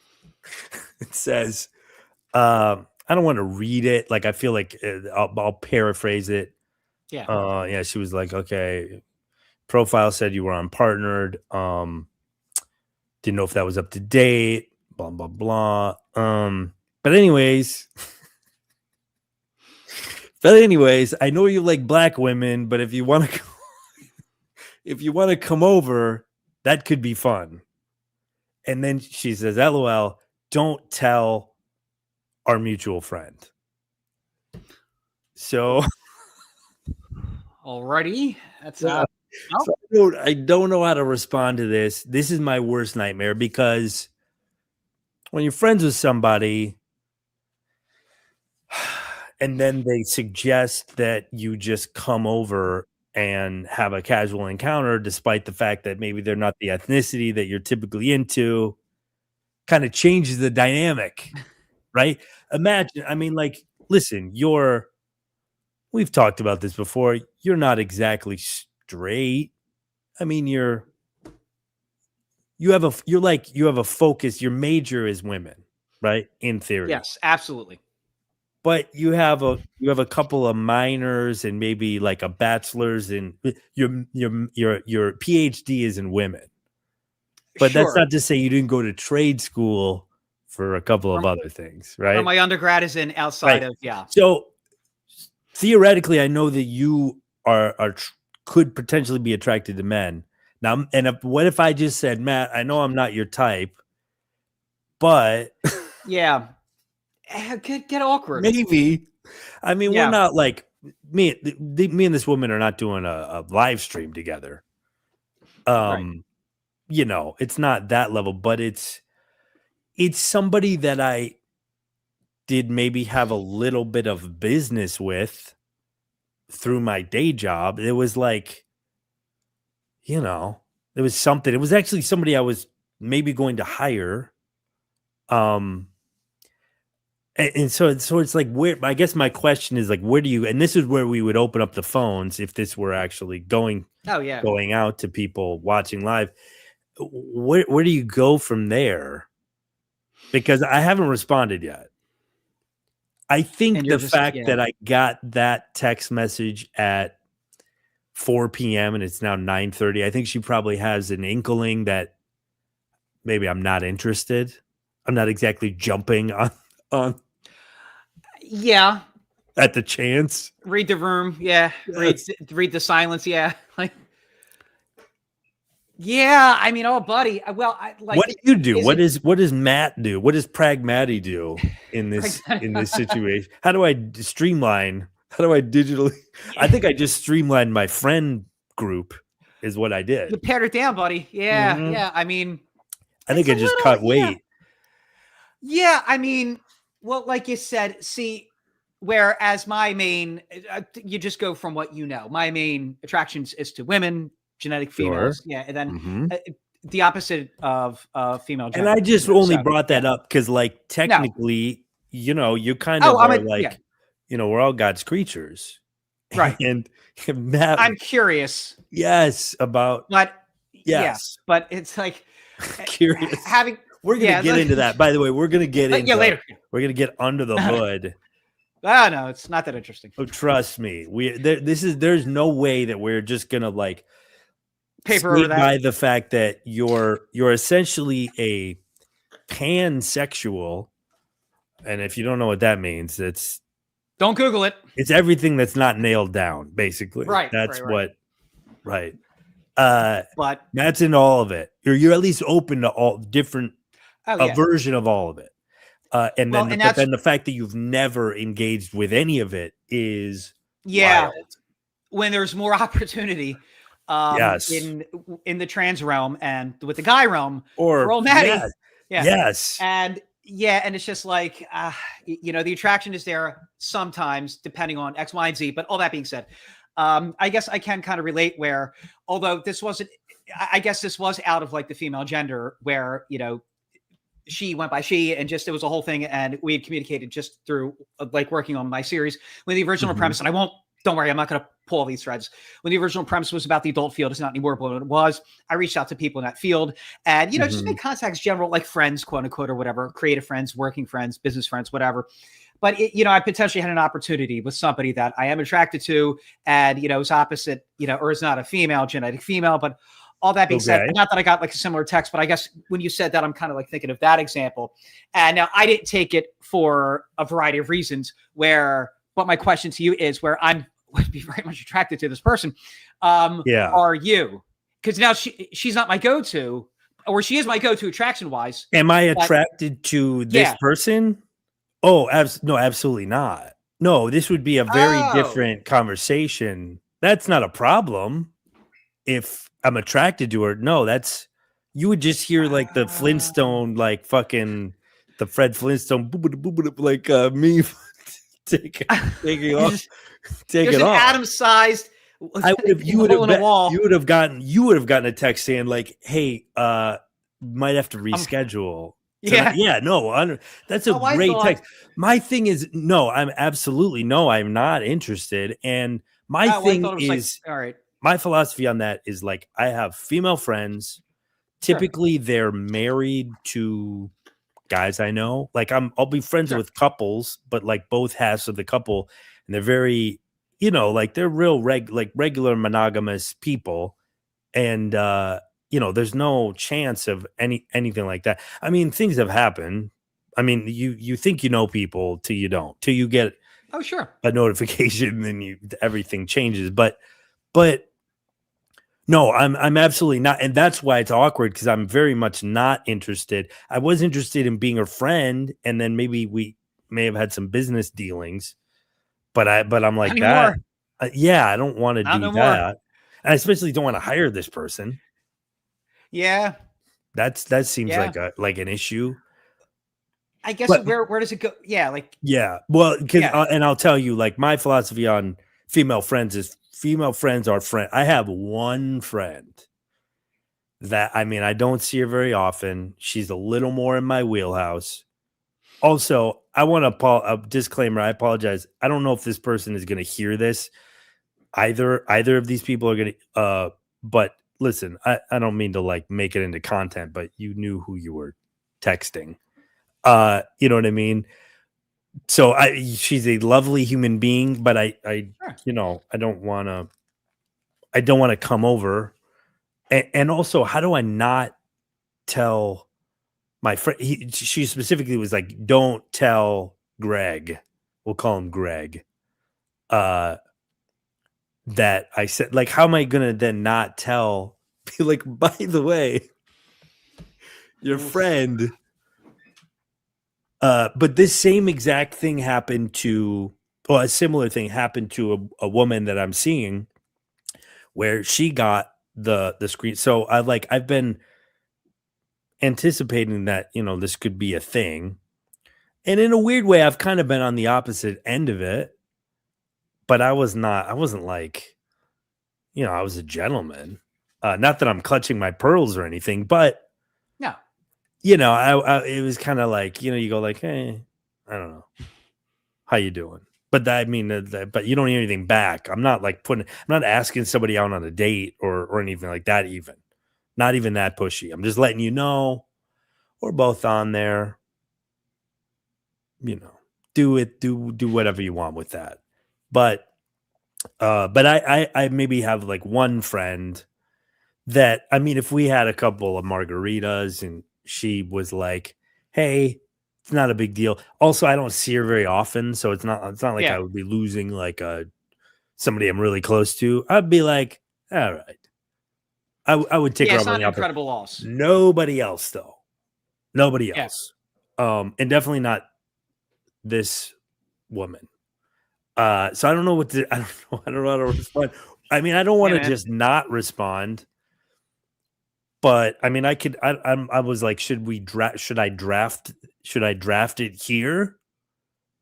it says, I don't want to read it. Like, I feel like I'll paraphrase it. Yeah. Yeah, she was like, okay, profile said you were unpartnered. Didn't know if that was up to date, blah, blah, blah. But anyways, I know you like black women, but if you want to come over, that could be fun. And then she says, LOL, don't tell our mutual friend. So Alrighty. That's so I don't know how to respond to this. This is my worst nightmare because when you're friends with somebody and then they suggest that you just come over and have a casual encounter, despite the fact that maybe they're not the ethnicity that you're typically into, kind of changes the dynamic, right? Imagine, I mean, like, listen, we've talked about this before. You're not exactly straight. I mean, you have a focus. Your major is women, right? In theory. yes, absolutely. But you have a couple of minors and maybe like a bachelor's, and your PhD is in women. But Sure. that's not to say you didn't go to trade school for a couple of other things, right? Or my undergrad is in outside of So theoretically, I know that you could potentially be attracted to men. Now, and what if I just said, Matt, I know I'm not your type, but yeah. Get awkward. maybe. I mean, Yeah. we're not like me and this woman are not doing a live stream together. Right. You know, it's not that level, but it's somebody that I did maybe have a little bit of business with through my day job. It was like, you know, it was something. It was actually somebody I was maybe going to hire. And so it's like, where, I guess my question is like, where do you, and this is where we would open up the phones if this were actually going out to people watching live. Where do you go from there? Because I haven't responded yet. I think the fact that I got that text message at 4 p.m. and it's now 9:30, I think she probably has an inkling that maybe I'm not interested. I'm not exactly jumping on Yeah. at the chance. Read the room. Yeah. Read the silence. Yeah. Like, yeah. I mean, oh, buddy. Well, what do you do? What does Matt do? What does Pragmatty do in this situation? How do I streamline? How do I digitally? I think I just streamlined my friend group is what I did. You pared it down, buddy. Yeah. Mm-hmm. Yeah. I mean, I think I just cut weight. Yeah. I mean, well, like you said, see, whereas my main, you just go from what you know. My main attractions is to women, genetic females. Sure. Yeah. And then the opposite of female. And I just only brought that up because, like, technically, you know, you kind of are like, you know, we're all God's creatures. Right. And Matt, I'm curious. Yes. About. But yes. Yeah, but it's like curious. We're going to get into that. By the way, we're going to get into later. We're going to get under the hood. No, it's not that interesting. Oh, trust me. There's no way that we're just going to like paper over that by the fact that you're essentially a pansexual. And if you don't know what that means, don't Google it. It's everything that's not nailed down, basically. Right. That's right. But Matt's into all of it. You're at least open to all different version of all of it. And then the fact that you've never engaged with any of it is wild. When there's more opportunity yes. in the trans realm and with the guy realm or for old Maddie. Yes. And yeah, and it's just like, the attraction is there sometimes, depending on X, Y, and Z. But all that being said, I guess I can kind of relate where, although this wasn't, I guess this was out of like the female gender, where she went by she, and just it was a whole thing, and we had communicated just through like working on my series when the original Mhm. premise, and don't worry, I'm not going to pull all these threads. When the original premise was about the adult field, it's not anymore, but when it was, I reached out to people in that field and, just Mhm. make contacts, general, like friends, quote unquote, or whatever, creative friends, working friends, business friends, whatever. But, I potentially had an opportunity with somebody that I am attracted to and, is opposite, or is not a female, genetic female, but all that being said, Okay. not that I got like a similar text, but I guess when you said that, I'm kind of like thinking of that example. And now I didn't take it for a variety of reasons but my question to you is where would be very much attracted to this person. Yeah. Are you? Because now she's not my go-to, or she is my go-to attraction wise. Am I attracted to this person? Oh, no, absolutely not. No, this would be a very different conversation. That's not a problem. If I'm attracted to her, no, you would just hear like the Flintstone, like fucking the Fred Flintstone, like me taking off. Take There's it an off. Atom-sized. You would have gotten a text saying like, "Hey, might have to reschedule." That's a great text. My thing is, no, I'm not interested. And my thing is, all right. My philosophy on that is like, I have female friends. Typically, they're married to guys I know. Like I'll be friends with couples, but like both halves of the couple, and they're very, like they're real regular monogamous people. And there's no chance of anything like that. I mean, things have happened. I mean, you think you know people till you don't, till you get a notification, then everything changes. But no, I'm absolutely not. And that's why it's awkward, because I'm very much not interested. I was interested in being her friend, and then maybe we may have had some business dealings, but I'm like that. I don't want to do that. And I especially don't want to hire this person. Yeah. That seems like an issue. I guess where does it go? Yeah. Well, and I'll tell you, like, my philosophy on female friends is female friends are friends. I have one friend that, I mean, I don't see her very often. She's a little more in my wheelhouse. Also, I want a disclaimer. I apologize. I don't know if this person is going to hear this. Either of these people are going to, but listen, I don't mean to like make it into content, but you knew who you were texting. You know what I mean? So she's a lovely human being, but I don't want to come over. And also, how do I not tell my friend? She specifically was like, don't tell Greg. We'll call him Greg. That I said, like, how am I going to then not tell? Be like, by the way, your friend. But this same exact thing happened to, or a similar thing happened to a woman that I'm seeing, where she got the screen. So I've been anticipating that, this could be a thing. And in a weird way, I've kind of been on the opposite end of it, but I wasn't like, I was a gentleman. Not that I'm clutching my pearls or anything, but no. It was kind of like, you go like, hey, I don't know, how you doing? But but you don't hear anything back. I'm not asking somebody out on a date or anything like that. Even not even that pushy. I'm just letting you know we're both on there. Do whatever you want with that. But I maybe have like one friend that, I mean, if we had a couple of margaritas and she was like, hey, it's not a big deal. Also, I don't see her very often, so it's not like I would be losing like somebody I'm really close to. I'd be like, all right. I would take her up on the incredible loss. Nobody else, though. Nobody else. And definitely not this woman. So I don't know I don't know how to respond. I mean, I don't want to just not respond. But I mean, I was like, should I draft should I draft it here?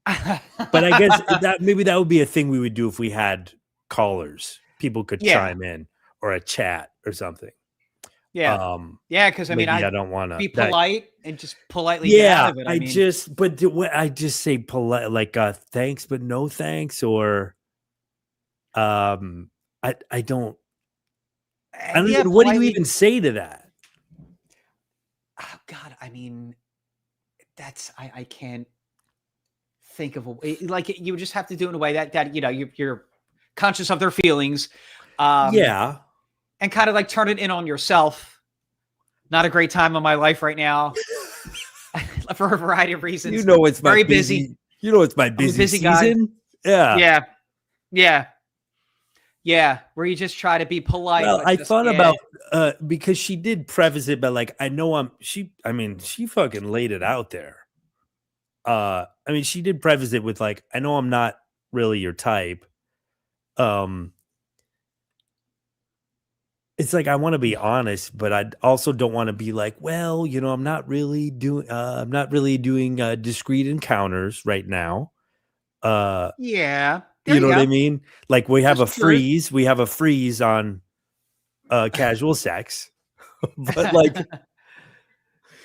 But I guess that maybe that would be a thing we would do if we had callers. People could Yeah. chime in or a chat or something. yeah, yeah. Because I mean, Maybe I I don't want to be polite and just politely get Yeah, out of it. I mean, I just say polite, like thanks, but no thanks, or I don't yeah, even. What do you politely. even say to that? Oh, God, I mean, that's I can't think of a way. Like you just have to do it in a way that you're conscious of their feelings, Yeah, and kind of like turn it in on yourself. Not a great time of my life right now for a variety of reasons. you know it's my very busy. You know it's my a busy busy guy. season. Yeah. Yeah, yeah, yeah. Where you just try to be polite. Well, but I just, thought yeah. about because she did preface it, but like I know she fucking laid it out there. I mean, she did preface it with like, I know I'm not really your type. It's like I want to be honest, but I also don't want to be like, well, I'm not really doing discreet encounters right now. Yeah, there You know you what I go. mean? Like we have That's a true. freeze. We have a freeze on casual sex. But like,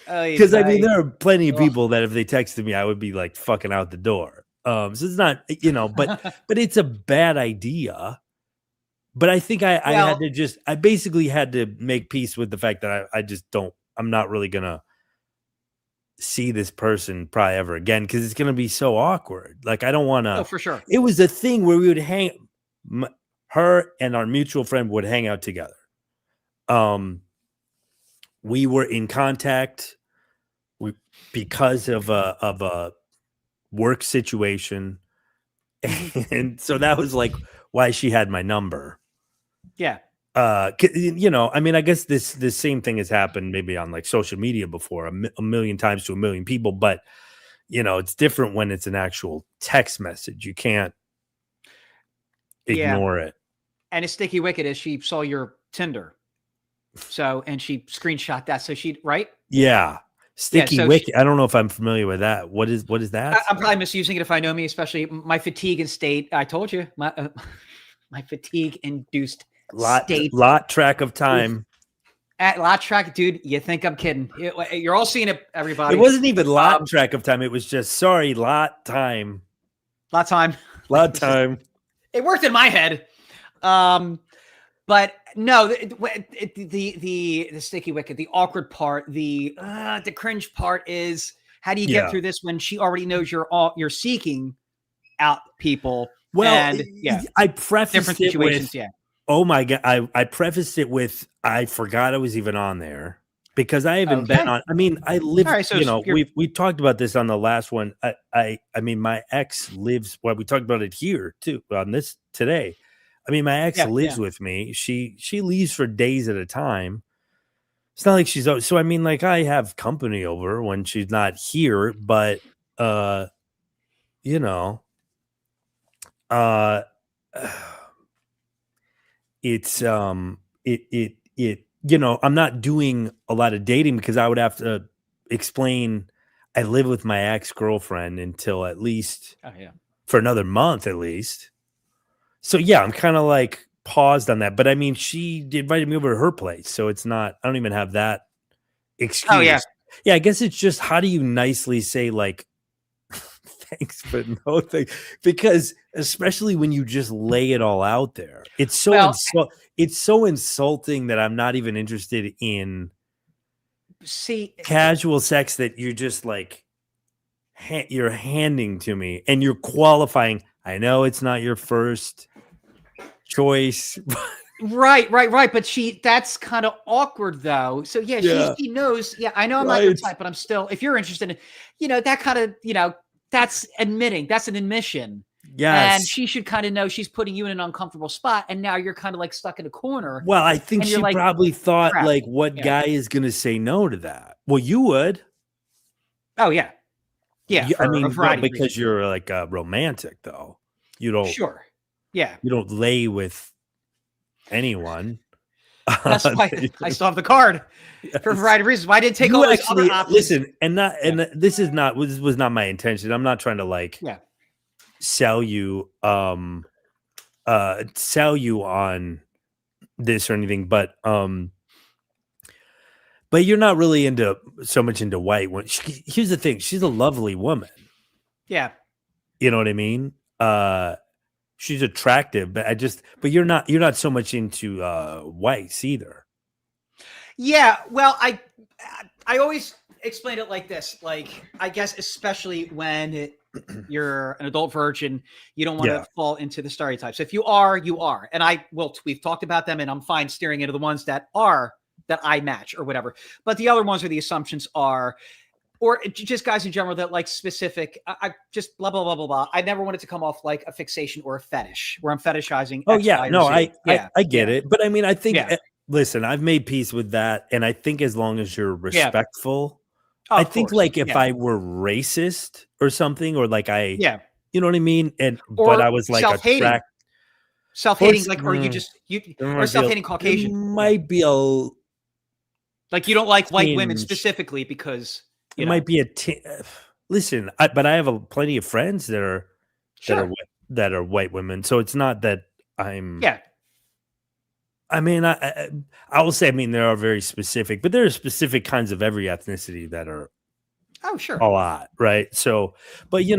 because I mean, there are plenty of Ugh. people that if they texted me, I would be like fucking out the door. So it's not, but it's a bad idea. But I think I Well- had to I basically had to make peace with the fact that I'm not really gonna see this person probably ever again because it's gonna be so awkward. Like I don't want to. Oh, for sure. It was a thing where we would her and our mutual friend would hang out together. We were in contact because of a work situation, and so that was like why she had my number. Yeah. I mean, I guess this same thing has happened maybe on like social media before a million times to a million people, but it's different when it's an actual text message. You can't ignore it. And it's sticky wicked as she saw your Tinder. So, and she screenshot that. So right? Yeah. Sticky so wicked. I don't know if I'm familiar with that. What is that? I'm probably misusing it if I know me, especially my fatigue and state. I told you my fatigue induced state. Lot track of time. At lot track, dude, you think I'm kidding. You're all seeing it, everybody. It wasn't even lot track of time. It was just, sorry, lot time. Lot time. Lot time. It worked in my head. But no, the sticky wicket, the awkward part, the cringe part is how do you get through this when she already knows you're seeking out people? Well, and, I prefaced different situations. Oh my God. I prefaced it with, I forgot I was even on there because I haven't been on. I mean, I live, right, so we talked about this on the last one. I mean, my ex lives, we talked about it here too on this today. I mean, my ex lives with me. She leaves for days at a time. It's not like she's, so I mean, like I have company over when she's not here, but, it's I'm not doing a lot of dating because I would have to explain I live with my ex-girlfriend until at least for another month at least. So yeah, I'm kind of like paused on that. But I mean, she invited me over to her place, so it's not, I don't even have that excuse. Oh yeah. Yeah, I guess it's just how do you nicely say like thanks, but no thanks, because especially when you just lay it all out there, it's so it's so insulting that I'm not even interested in casual sex that you're just like you're handing to me and you're qualifying. I know it's not your first choice. Right. But that's kind of awkward though. So she knows. Yeah, I know I'm not your type, but I'm still, if you're interested in, that kind of, that's an admission. Yes. And she should kind of know she's putting you in an uncomfortable spot. And now you're kind of like stuck in a corner. Well, I think she probably thought crap. Like, what guy is going to say no to that? Well, you would. Oh yeah. Yeah. I mean, because you're like a romantic though. You don't. Sure. Yeah. You don't lay with anyone. That's why I still have the card for a variety of reasons. Why didn't take You all those actually other options? listen, and this was not my intention. I'm not trying to like Yeah. sell you on this or anything, but you're not really into so much into white. Here's the thing: she's a lovely woman. Yeah. You know what I mean? She's attractive, but you're not so much into whites either. Yeah. Well, I always explain it like this. Like, I guess especially when you're an adult virgin, you don't want to fall into the stereotypes. If you are, you are. And we've talked about them, and I'm fine steering into the ones that I match or whatever. But the other ones, or the assumptions are, or just guys in general that like specific, I just blah, blah, blah, blah, blah. I never wanted to come off like a fixation or a fetish where I'm fetishizing. Oh X, yeah. Y, or No, Z. I get it. But I mean, I think, Yeah. Listen, I've made peace with that. And I think as long as you're respectful, Oh, I of think course. like if I were racist or something, or like you know what I mean? But I was like self-hating. Self-hating, like, or or self-hating Caucasian. Might be like you don't like white women specifically because it might be listen, but I have plenty of friends that are white women, so it's not that I'm. Yeah. I mean, I will say, I mean, there are very specific, but there are specific kinds of every ethnicity that are. Oh, sure. A lot, right? So, but yeah.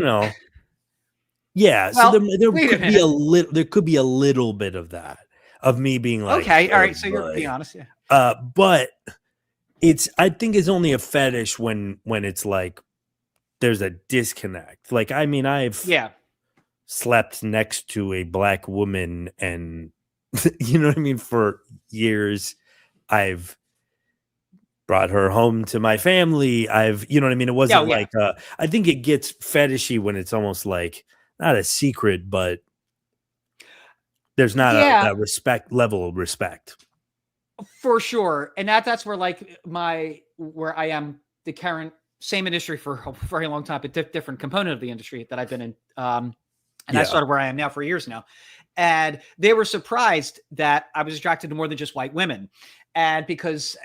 Well, so there could be there could be a little bit of that, of me being like, okay, all right. So you're being honest, yeah. But I think it's only a fetish when it's like there's a disconnect. Like, I mean, I've slept next to a black woman, and you know what I mean, for years. I've brought her home to my family. You know what I mean? It wasn't like I think it gets fetishy when it's almost like not a secret, but there's not a level of respect. For sure. And that's where like where I am the current same industry for a very long time, but different component of the industry that I've been in. And I started where I am now for years now. And they were surprised that I was attracted to more than just white women. And because,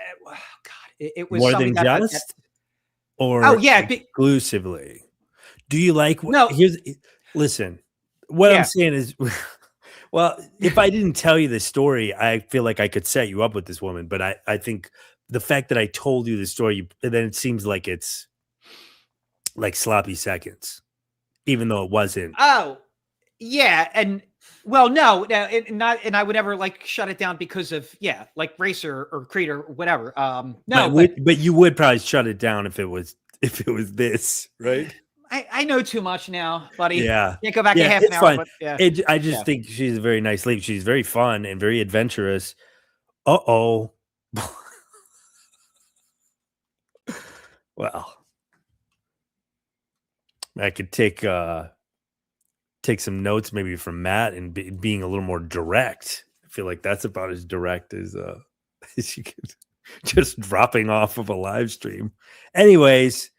it was more something than just, or exclusively. Do you like? No. Listen. What I'm saying is, well, if I didn't tell you this story, I feel like I could set you up with this woman. But I think the fact that I told you the story, then it seems like it's like sloppy seconds, even though it wasn't. Oh, yeah, and. Well, no, and I would never like shut it down because of like race or creed or whatever. No, but you would probably shut it down if it was this, right? I know too much now, buddy. Yeah, can't go back a half an hour. Fine. But, I just think she's a very nice lady. She's very fun and very adventurous. Well, I could take some notes maybe from Matt and being a little more direct. I feel like that's about as direct as you could, just dropping off of a live stream. Anyways,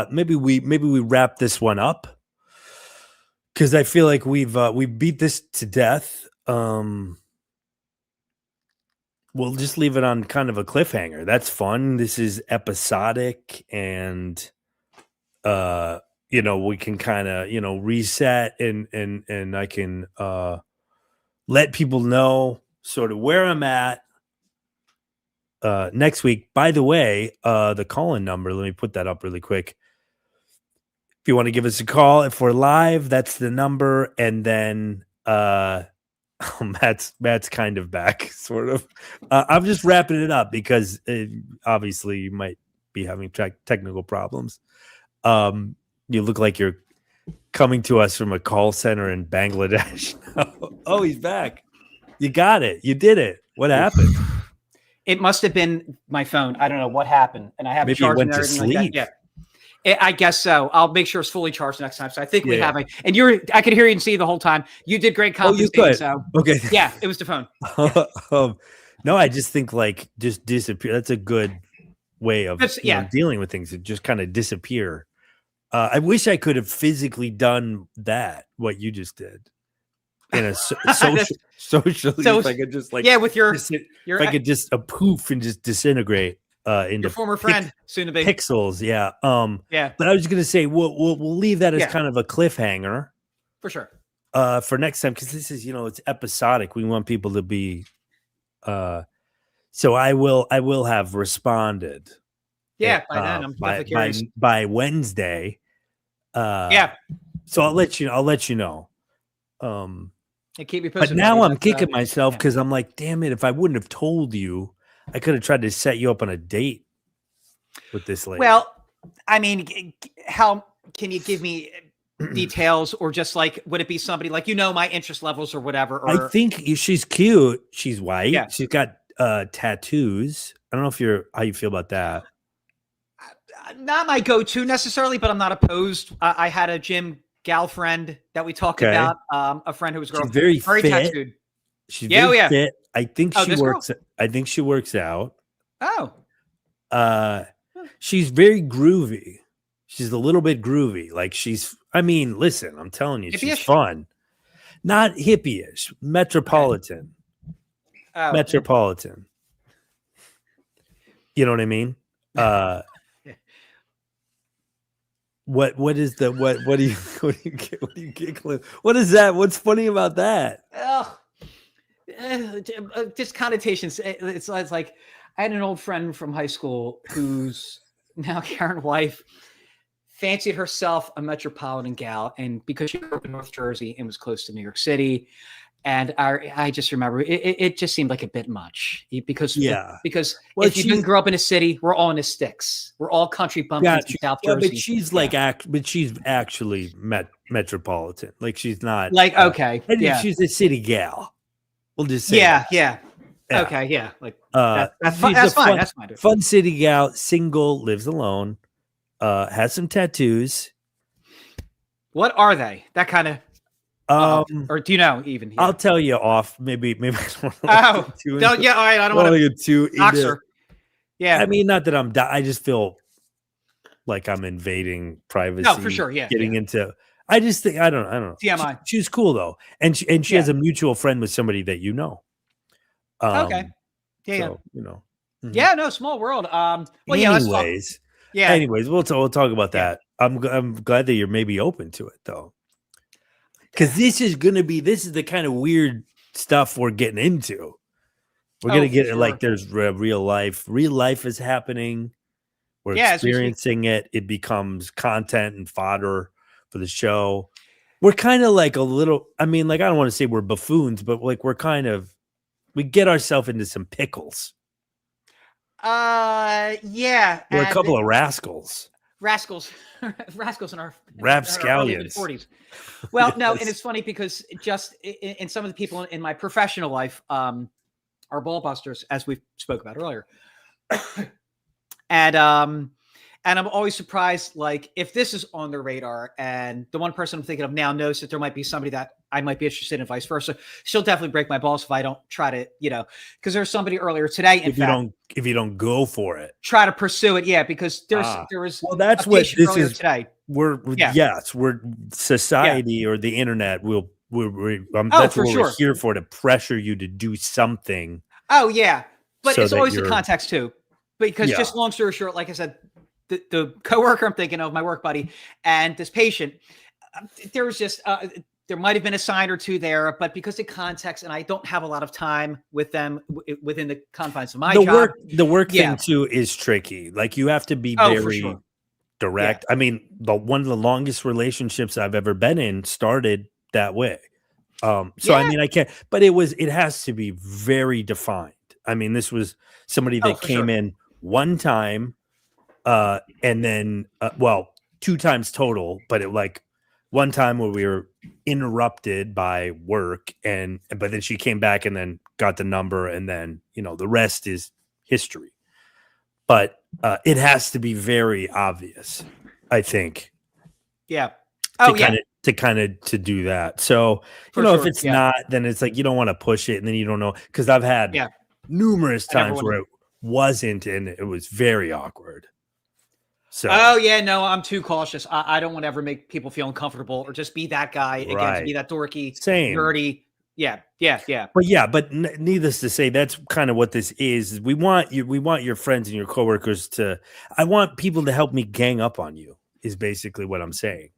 maybe we wrap this one up, because I feel like we beat this to death. We'll just leave it on kind of a cliffhanger. That's fun. This is episodic, and we can kind of, reset and I can let people know sort of where I'm at next week. By the way, the call-in number, let me put that up really quick. If you want to give us a call, if we're live, that's the number. And then Matt's kind of back, sort of. I'm just wrapping it up because obviously you might be having technical problems. You look like you're coming to us from a call center in Bangladesh. Oh, he's back. You got it. You did it. What happened? It must have been my phone. I don't know what happened. And I have maybe it went to sleep. Like I guess so. I'll make sure it's fully charged next time. So I think we have and I could hear you and see the whole time. You did great compensating. You could. So okay. Yeah, it was the phone. No, I just think like just disappear. That's a good way of dealing with things. It just kind of disappear. I wish I could have physically done that, what you just did. in a That's- socially, so if I could just like, yeah, with your if your I could just a poof and just disintegrate into your former friend, soon to be. pixels. Yeah. Yeah, But I was gonna say we'll leave that as Yeah. kind of a cliffhanger for sure. for next time, because this is, it's episodic. We want people to be so I will have responded. Yeah, by then I'm definitely curious. By Wednesday. Yeah, So I'll let you know. and keep me But posted. now buddy. I'm kicking That's, myself yeah. because I'm like, damn it! If I wouldn't have told you, I could have tried to set you up on a date with this lady. Well, I mean, how can you give me details, or just like, would it be somebody like, my interest levels or whatever? Or I think she's cute. She's white. Yeah. She's got tattoos. I don't know how you feel about that. not my go-to necessarily, but I'm not opposed. I had a gym gal friend that we talked Okay. about, a friend who was a girl, She's very fit. tattooed. She's Yeah, very oh, yeah. fit. I think Oh, she this girl? works. I think she works out. Oh, She's very groovy. She's a little bit groovy. Like listen, I'm telling you, she's Hippie-ish? fun. Not hippie-ish, metropolitan. oh. Metropolitan. You know what I mean? What do you giggling? What is that? What's funny about that? Ugh. Just connotations. It's like I had an old friend from high school who's now current wife fancied herself a metropolitan gal, and because she grew up in North Jersey and was close to New York City, and I just remember it just seemed like a bit much because Yeah. if you didn't grow up in a city, we're all in the sticks. We're all country bumpkins in South Yeah, Jersey. but she's but she's actually metropolitan. Like she's not like okay, yeah, she's a city gal. We'll just say yeah, that. yeah, Yeah. okay, yeah, like That's that's fine. That's fine. That's fine. Fun city gal, single, lives alone, has some tattoos. What are they? That kind of. Or do you know even? Yeah. I'll tell you off. Maybe. I don't Oh, yeah. All right. I don't want to get too dox into. her. Yeah. I mean, not that I just feel like I'm invading privacy. No, for sure. Yeah. Getting into. I just think I don't know. TMI. She's cool though, and she Yeah. has a mutual friend with somebody that you know. Okay. Yeah. So, Mhm. Mhm. Yeah. No, small world. Well, yeah. Let's talk. Yeah. Anyways, we'll talk about Yeah. that. I'm glad that you're maybe open to it though, because this is the kind of weird stuff we're getting into. We're gonna get it sure. like there's real life. Real life is happening. We're Yeah, as we speak. experiencing it. It becomes content and fodder for the show. We're kind of like a little. I mean, like I don't want to say we're buffoons, but like we get ourselves into some pickles. Yeah. We're a and couple of rascals. rascals, rascals in our Rapscallions. 40s. Well, no, and Yes. it's funny because just in some of the people in my professional life, are ball busters, as we spoke about earlier. And I'm always surprised, like if this is on their radar and the one person I'm thinking of now knows that there might be somebody that I might be interested in, vice versa. She'll definitely break my balls if I don't try to, because there's somebody earlier today, in fact, if you don't go for it, try to pursue it. Yeah, because there was that's a what patient this earlier is. today. We're society or the internet will that's for what sure. we're here for, to pressure you to do something. Oh yeah, but So it's that always the you're- context too, because Yeah. just long story short, like I said, the coworker I'm thinking of, my work buddy, and this patient, there was just there might have been a sign or two there, but because of context, and I don't have a lot of time with them within the confines of my job. The work Yeah. thing too is tricky. Like you have to be Oh, for very sure. direct. I mean, one of the longest relationships I've ever been in started that way. So I Yeah. mean, I can't, but it has to be very defined. I mean, this was somebody that for came sure. in one time, and then, 2 times total, but one time where we were interrupted by work, but then she came back and then got the number, and then, the rest is history. But it has to be very obvious, I think. Yeah. Oh yeah. To do that. So, For if sure, it's yeah. not, then it's like you don't want to push it, and then you don't know, because I've had numerous I never times where it wasn't, and it was very awkward. So Oh yeah, no, I'm too cautious. I don't want to ever make people feel uncomfortable or just be that guy again, to be right, that dorky, same. nerdy. Yeah, yeah, yeah. But yeah, but needless to say, that's kind of what this is. We want you, we want your friends and your coworkers to. I want people to help me gang up on you. Is basically what I'm saying.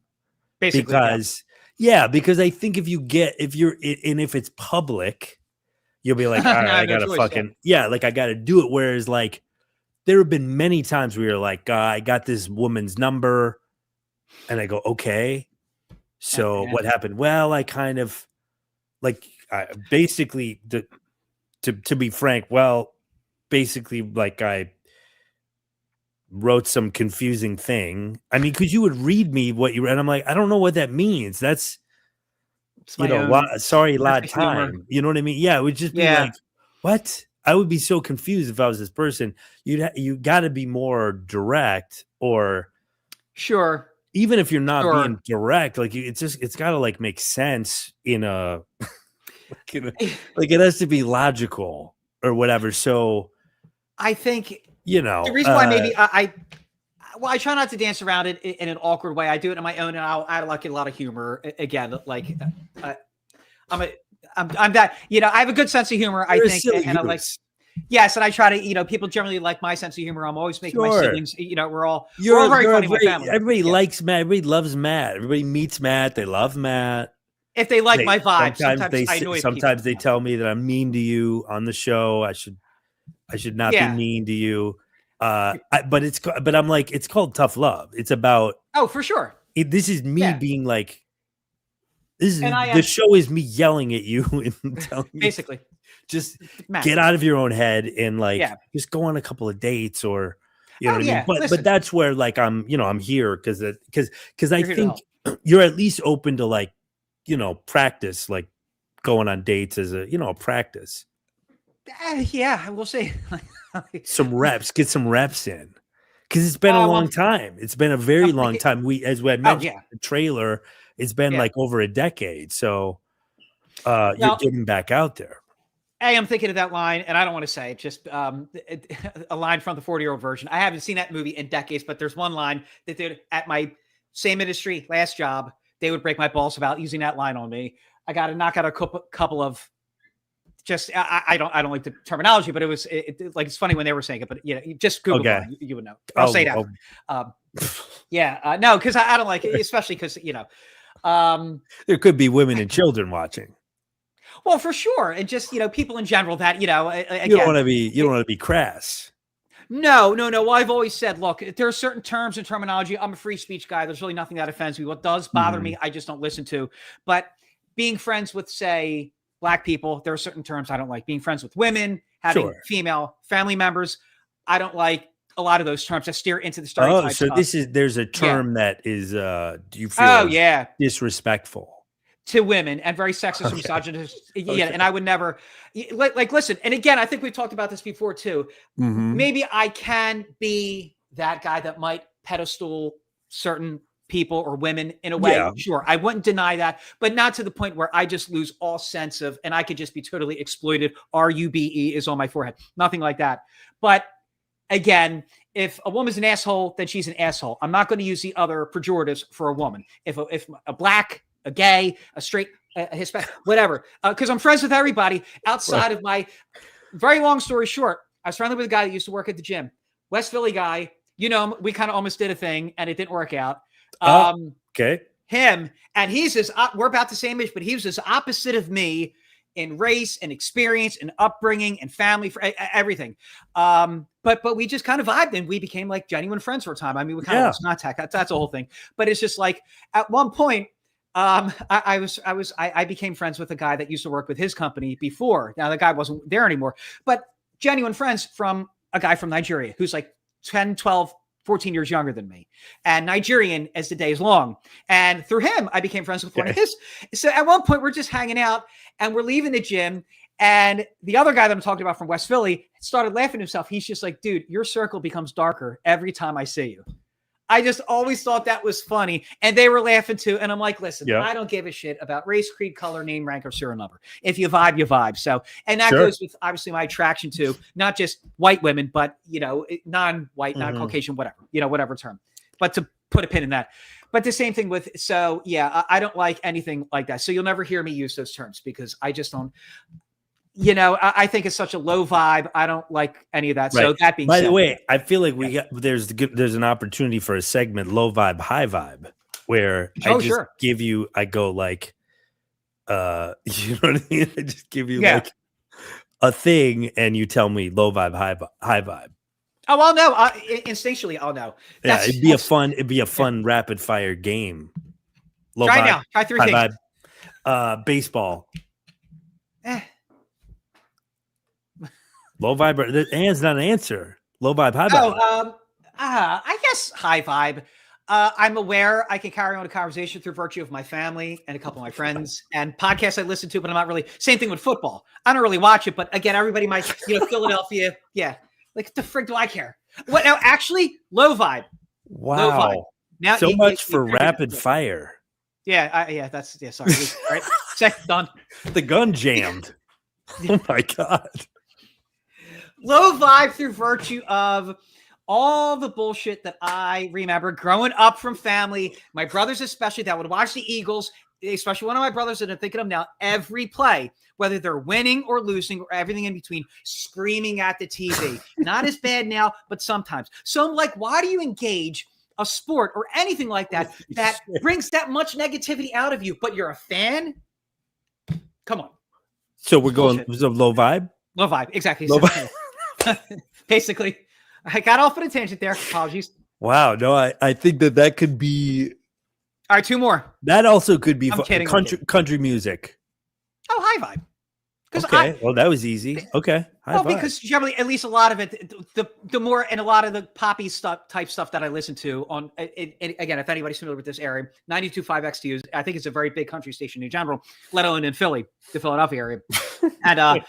Basically, yeah. Because yeah, because I think if you're and if it's public, you'll be like, all I right, I have no gotta choice. Yeah. fucking yeah, like I gotta do it. Whereas like there have been many times where you're like, I got this woman's number, and I go, okay. So And what happened? Well, I kind of like basically to be frank, well, basically like I wrote some confusing thing. I mean, because you would read me what you read, and I'm like, I don't know what that means. That's it's my own sorry, sense lad of humor. time. You know what I mean? Yeah, it would just be Yeah, like, what? I would be so confused if I was this person. You got to be more direct, or sure, even if you're not sure. being direct, like it's got to like make sense in a like it has to be logical or whatever. So I think you the know, reason why maybe I try not to dance around it in an awkward way. I do it on my own, and I'll add like a lot of humor. Again, like uh, I'm a I'm that I have a good sense of humor. I you're a think, silly and I like goose. yes, and I try to people generally like my sense of humor. I'm always making my Sure. siblings. We're all very funny in my family. Everybody Yeah. likes Matt. Everybody loves Matt. Everybody meets Matt. They love Matt. If they like my vibe, sometimes I annoy people. Sometimes they tell me that I'm mean to you on the show. I should not be Yeah. mean to you. But I'm like, it's called tough love. It's about Oh, for sure. this is me Yeah. being like, this is And I the show is me yelling at you and telling you basically just Matt. get out of your own head and like Yeah. just go on a couple of dates or you know Oh, what yeah. I mean. But Listen. that's where like I'm here because I You're here to think you're at least open to like practice, like going on dates as a practice. Yeah, we'll see. Some reps, get some reps in. Because it's been a long time. It's been a very long time. As we had mentioned in the trailer, it's been like over a decade. So you're getting back out there. Hey, I'm thinking of that line, and I don't want to say it, just a line from the 40-year-old version. I haven't seen that movie in decades, but there's one line that did at my same industry, last job, they would break my balls about using that line on me. I got to knock out a couple of just I don't like the terminology, but it was like it's funny when they were saying it, but just Google it, you would know. I'll say that. No, because I don't like it, especially because there could be women and children watching. Well, for sure, and just people in general that again, you don't want to be crass. No. Well, I've always said, look, there are certain terms and terminology. I'm a free speech guy. There's really nothing that offends me. What does bother me, I just don't listen to. But being friends with, say, Black people, there are certain terms I don't like. Being friends with women, having female family members, I don't like a lot of those terms that steer into the stereotypes. Oh, so there's a term that is do you feel disrespectful to women and very sexist, misogynist. Yeah, and I would never like listen. And again, I think we've talked about this before too. Mm-hmm. Maybe I can be that guy that might pedestal certain people or women in a way. Yeah. Sure, I wouldn't deny that, but not to the point where I just lose all sense of, and I could just be totally exploited. RUBE is on my forehead. Nothing like that. But again, if a woman's an asshole, then she's an asshole. I'm not going to use the other pejoratives for a woman. If a Black, a gay, a straight, a Hispanic, whatever, because I'm friends with everybody outside of my. Very long story short, I was friendly with a guy that used to work at the gym, West Philly guy. We kind of almost did a thing and it didn't work out. Okay. Him, and he's just we're about the same age, but he was just opposite of me in race and experience and upbringing and family, for everything. But we just kind of vibed and we became like genuine friends for a time. I mean, we kind of lost contact. That's the whole thing. But it's just like at one point, I became friends with a guy that used to work with his company before. Now the guy wasn't there anymore, but genuine friends from a guy from Nigeria who's like 10, 12, 14 years younger than me, and Nigerian as the day is long. And through him, I became friends with one of his. So at one point we're just hanging out and we're leaving the gym. And the other guy that I'm talking about from West Philly started laughing to himself. He's just like, dude, your circle becomes darker every time I see you. I just always thought that was funny. And they were laughing too. And I'm like, listen, Yeah. I don't give a shit about race, creed, color, name, rank, or serial number. If you vibe, you vibe. So, and that Sure. goes with obviously my attraction to not just white women, but, non-white, non-Caucasian, whatever, whatever term. But to put a pin in that. But the same thing with, so yeah, I don't like anything like that. So you'll never hear me use those terms because I just don't, I think it's such a low vibe. I don't like any of that. Right. So that being By said, the way, I feel like there's an opportunity for a segment, low vibe, high vibe, where I just sure. give you, I go like, you know what I mean? I just give you Yeah. like a thing, and you tell me low vibe, high vibe. Oh, I'll know. Instinctually, I'll know. Yeah, it'd be a fun rapid fire game. Low Try vibe, now. Try three high things. vibe. Baseball. Eh. Low vibe. The hand's not an answer. Low vibe, high vibe. I guess high vibe. I'm aware I can carry on a conversation through virtue of my family and a couple of my friends and podcasts I listen to, but I'm not really. Same thing with football. I don't really watch it, but again, everybody might, Philadelphia. Yeah. Like, the frick do I care? What now? Actually, low vibe. Wow. Low vibe. Now, So much for triggered rapid it. fire. Yeah. Sorry. Right. Check, done. The gun jammed. Oh my God. Low vibe through virtue of all the bullshit that I remember growing up from family, my brothers especially, that would watch the Eagles, especially one of my brothers that I'm thinking of now, every play, whether they're winning or losing or everything in between, screaming at the TV. Not as bad now, but sometimes. So I'm like, why do you engage a sport or anything like that that brings that much negativity out of you, but you're a fan? Come on. So we're going Bullshit. low vibe? Low vibe. Exactly. Low Basically, I got off on a tangent there. Apologies. Wow. No, I think that could be, All right, two more. that also could be I'm kidding, I'm country music. Oh, high vibe. Okay. Well, that was easy. Okay. High vibe. Because generally, at least a lot of it, the more and a lot of the poppy type stuff that I listen to on, again, if anybody's familiar with this area, 92.5 XTU, I think it's a very big country station in general, let alone in Philly, the Philadelphia area. And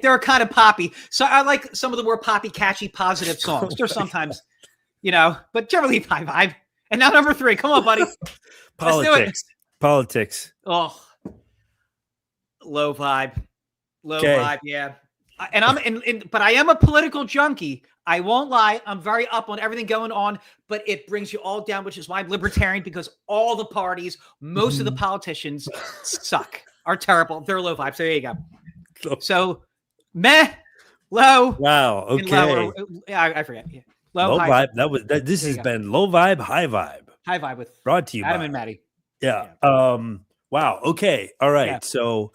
they're kind of poppy. So I like some of the more poppy, catchy, positive songs. There's sometimes, but generally high vibe. And now number 3. Come on, buddy. Politics. Oh, low vibe. Low Okay. vibe, yeah. And I'm but I am a political junkie. I won't lie. I'm very up on everything going on, but it brings you all down, which is why I'm libertarian, because all the parties, most of the politicians suck, are terrible. They're low vibe. So there you go. So meh, low. Wow. and Okay. low, yeah, I forget. Yeah. Low high vibe. This There has you go. been low vibe, high vibe. High vibe with Brought to you Adam by and Maddie. Yeah. Wow. Okay. All right. Yeah. So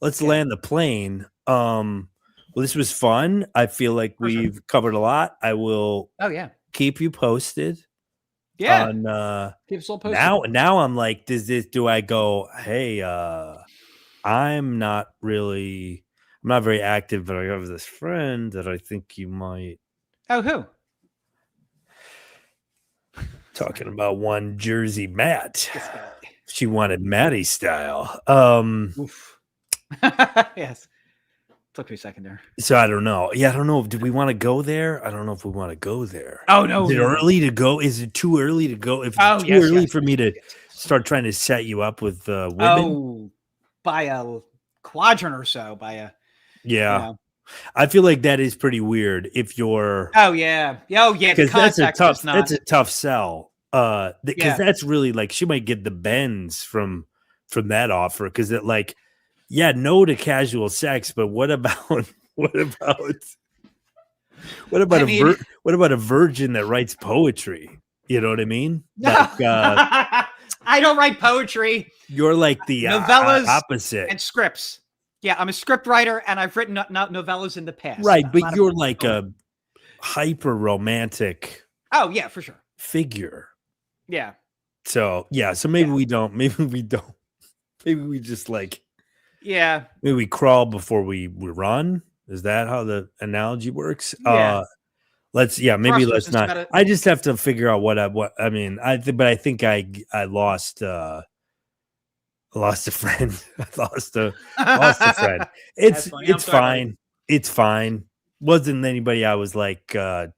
let's land the plane. Well, this was fun. I feel like For sure. we've covered a lot. I will Oh yeah. keep you posted. Yeah. On Keep us all posted. now I'm like, do I go, hey, I'm not very active, but I have this friend that I think you might Oh, who? talking about one Jersey Matt. This guy. She wanted Maddie style. Oof. Yes. Took me a second there. So I don't know. Yeah, I don't know. Do we want to go there? I don't know if we want to go there. Oh no. Is it early to go? Is it too early to go? If it's too early for me to start trying to set you up with women. Oh, by a quadrant or so. Yeah. I feel like that is pretty weird if you're Oh yeah. because that's Not, a tough sell. Because that's really like she might get the bends from that offer because it like no to casual sex, but what about what about a virgin that writes poetry? You know what I mean? Like, I don't write poetry. You're like the novellas opposite and scripts. Yeah, I'm a script writer and I've written novellas in the past. right? I'm But not you're like a hyper romantic Oh yeah, for sure. figure. Yeah. So maybe we don't. Maybe we don't. Maybe we just like. Yeah. Maybe we crawl before we run. Is that how the analogy works? Yeah. Let's not. Gotta... I just have to figure out what I mean. But I think I lost a friend. I lost a friend. It's fine. It's fine. Wasn't anybody I was like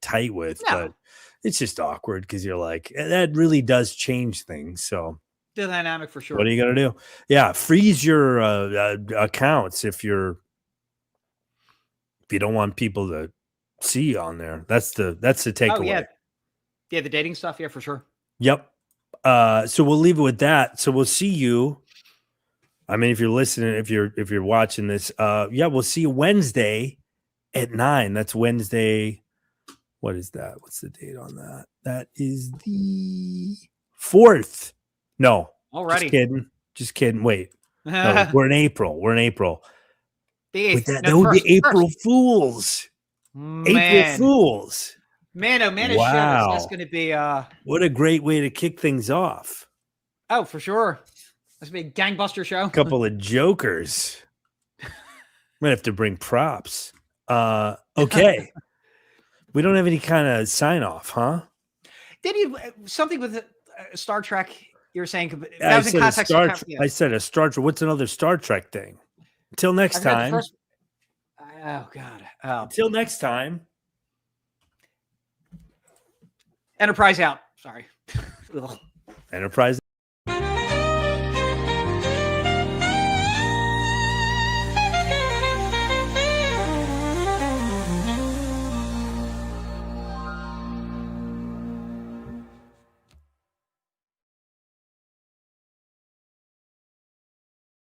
tight with, No. but it's just awkward because you're like, that really does change things. So The dynamic for sure. what are you gonna do? Yeah, freeze your accounts if you don't want people to see you on there. That's the takeaway. Oh yeah, yeah, the dating stuff. Yeah, for sure. Yep. So we'll leave it with that. So we'll see you. I mean, if you're listening, if you're watching this, yeah, we'll see you Wednesday at 9. That's Wednesday. What is that? What's the date on that? That is the 4th. No, Already. Just kidding. Wait, no, we're in April. The But 8th. that would be April Fools. April Man. Fools. Man, oh man, Wow. that's going to be What a great way to kick things off. oh, for sure. That's going to be a gangbuster show. Couple of jokers. Might have to bring props. Okay. We don't have any kind of sign off, huh? Did you something with Star Trek? You were saying that I was in said, context. I said a Star Trek. What's another Star Trek thing? Until next I've heard the time. first- oh God. Oh. Until next time. Enterprise out. Sorry. Ugh. Enterprise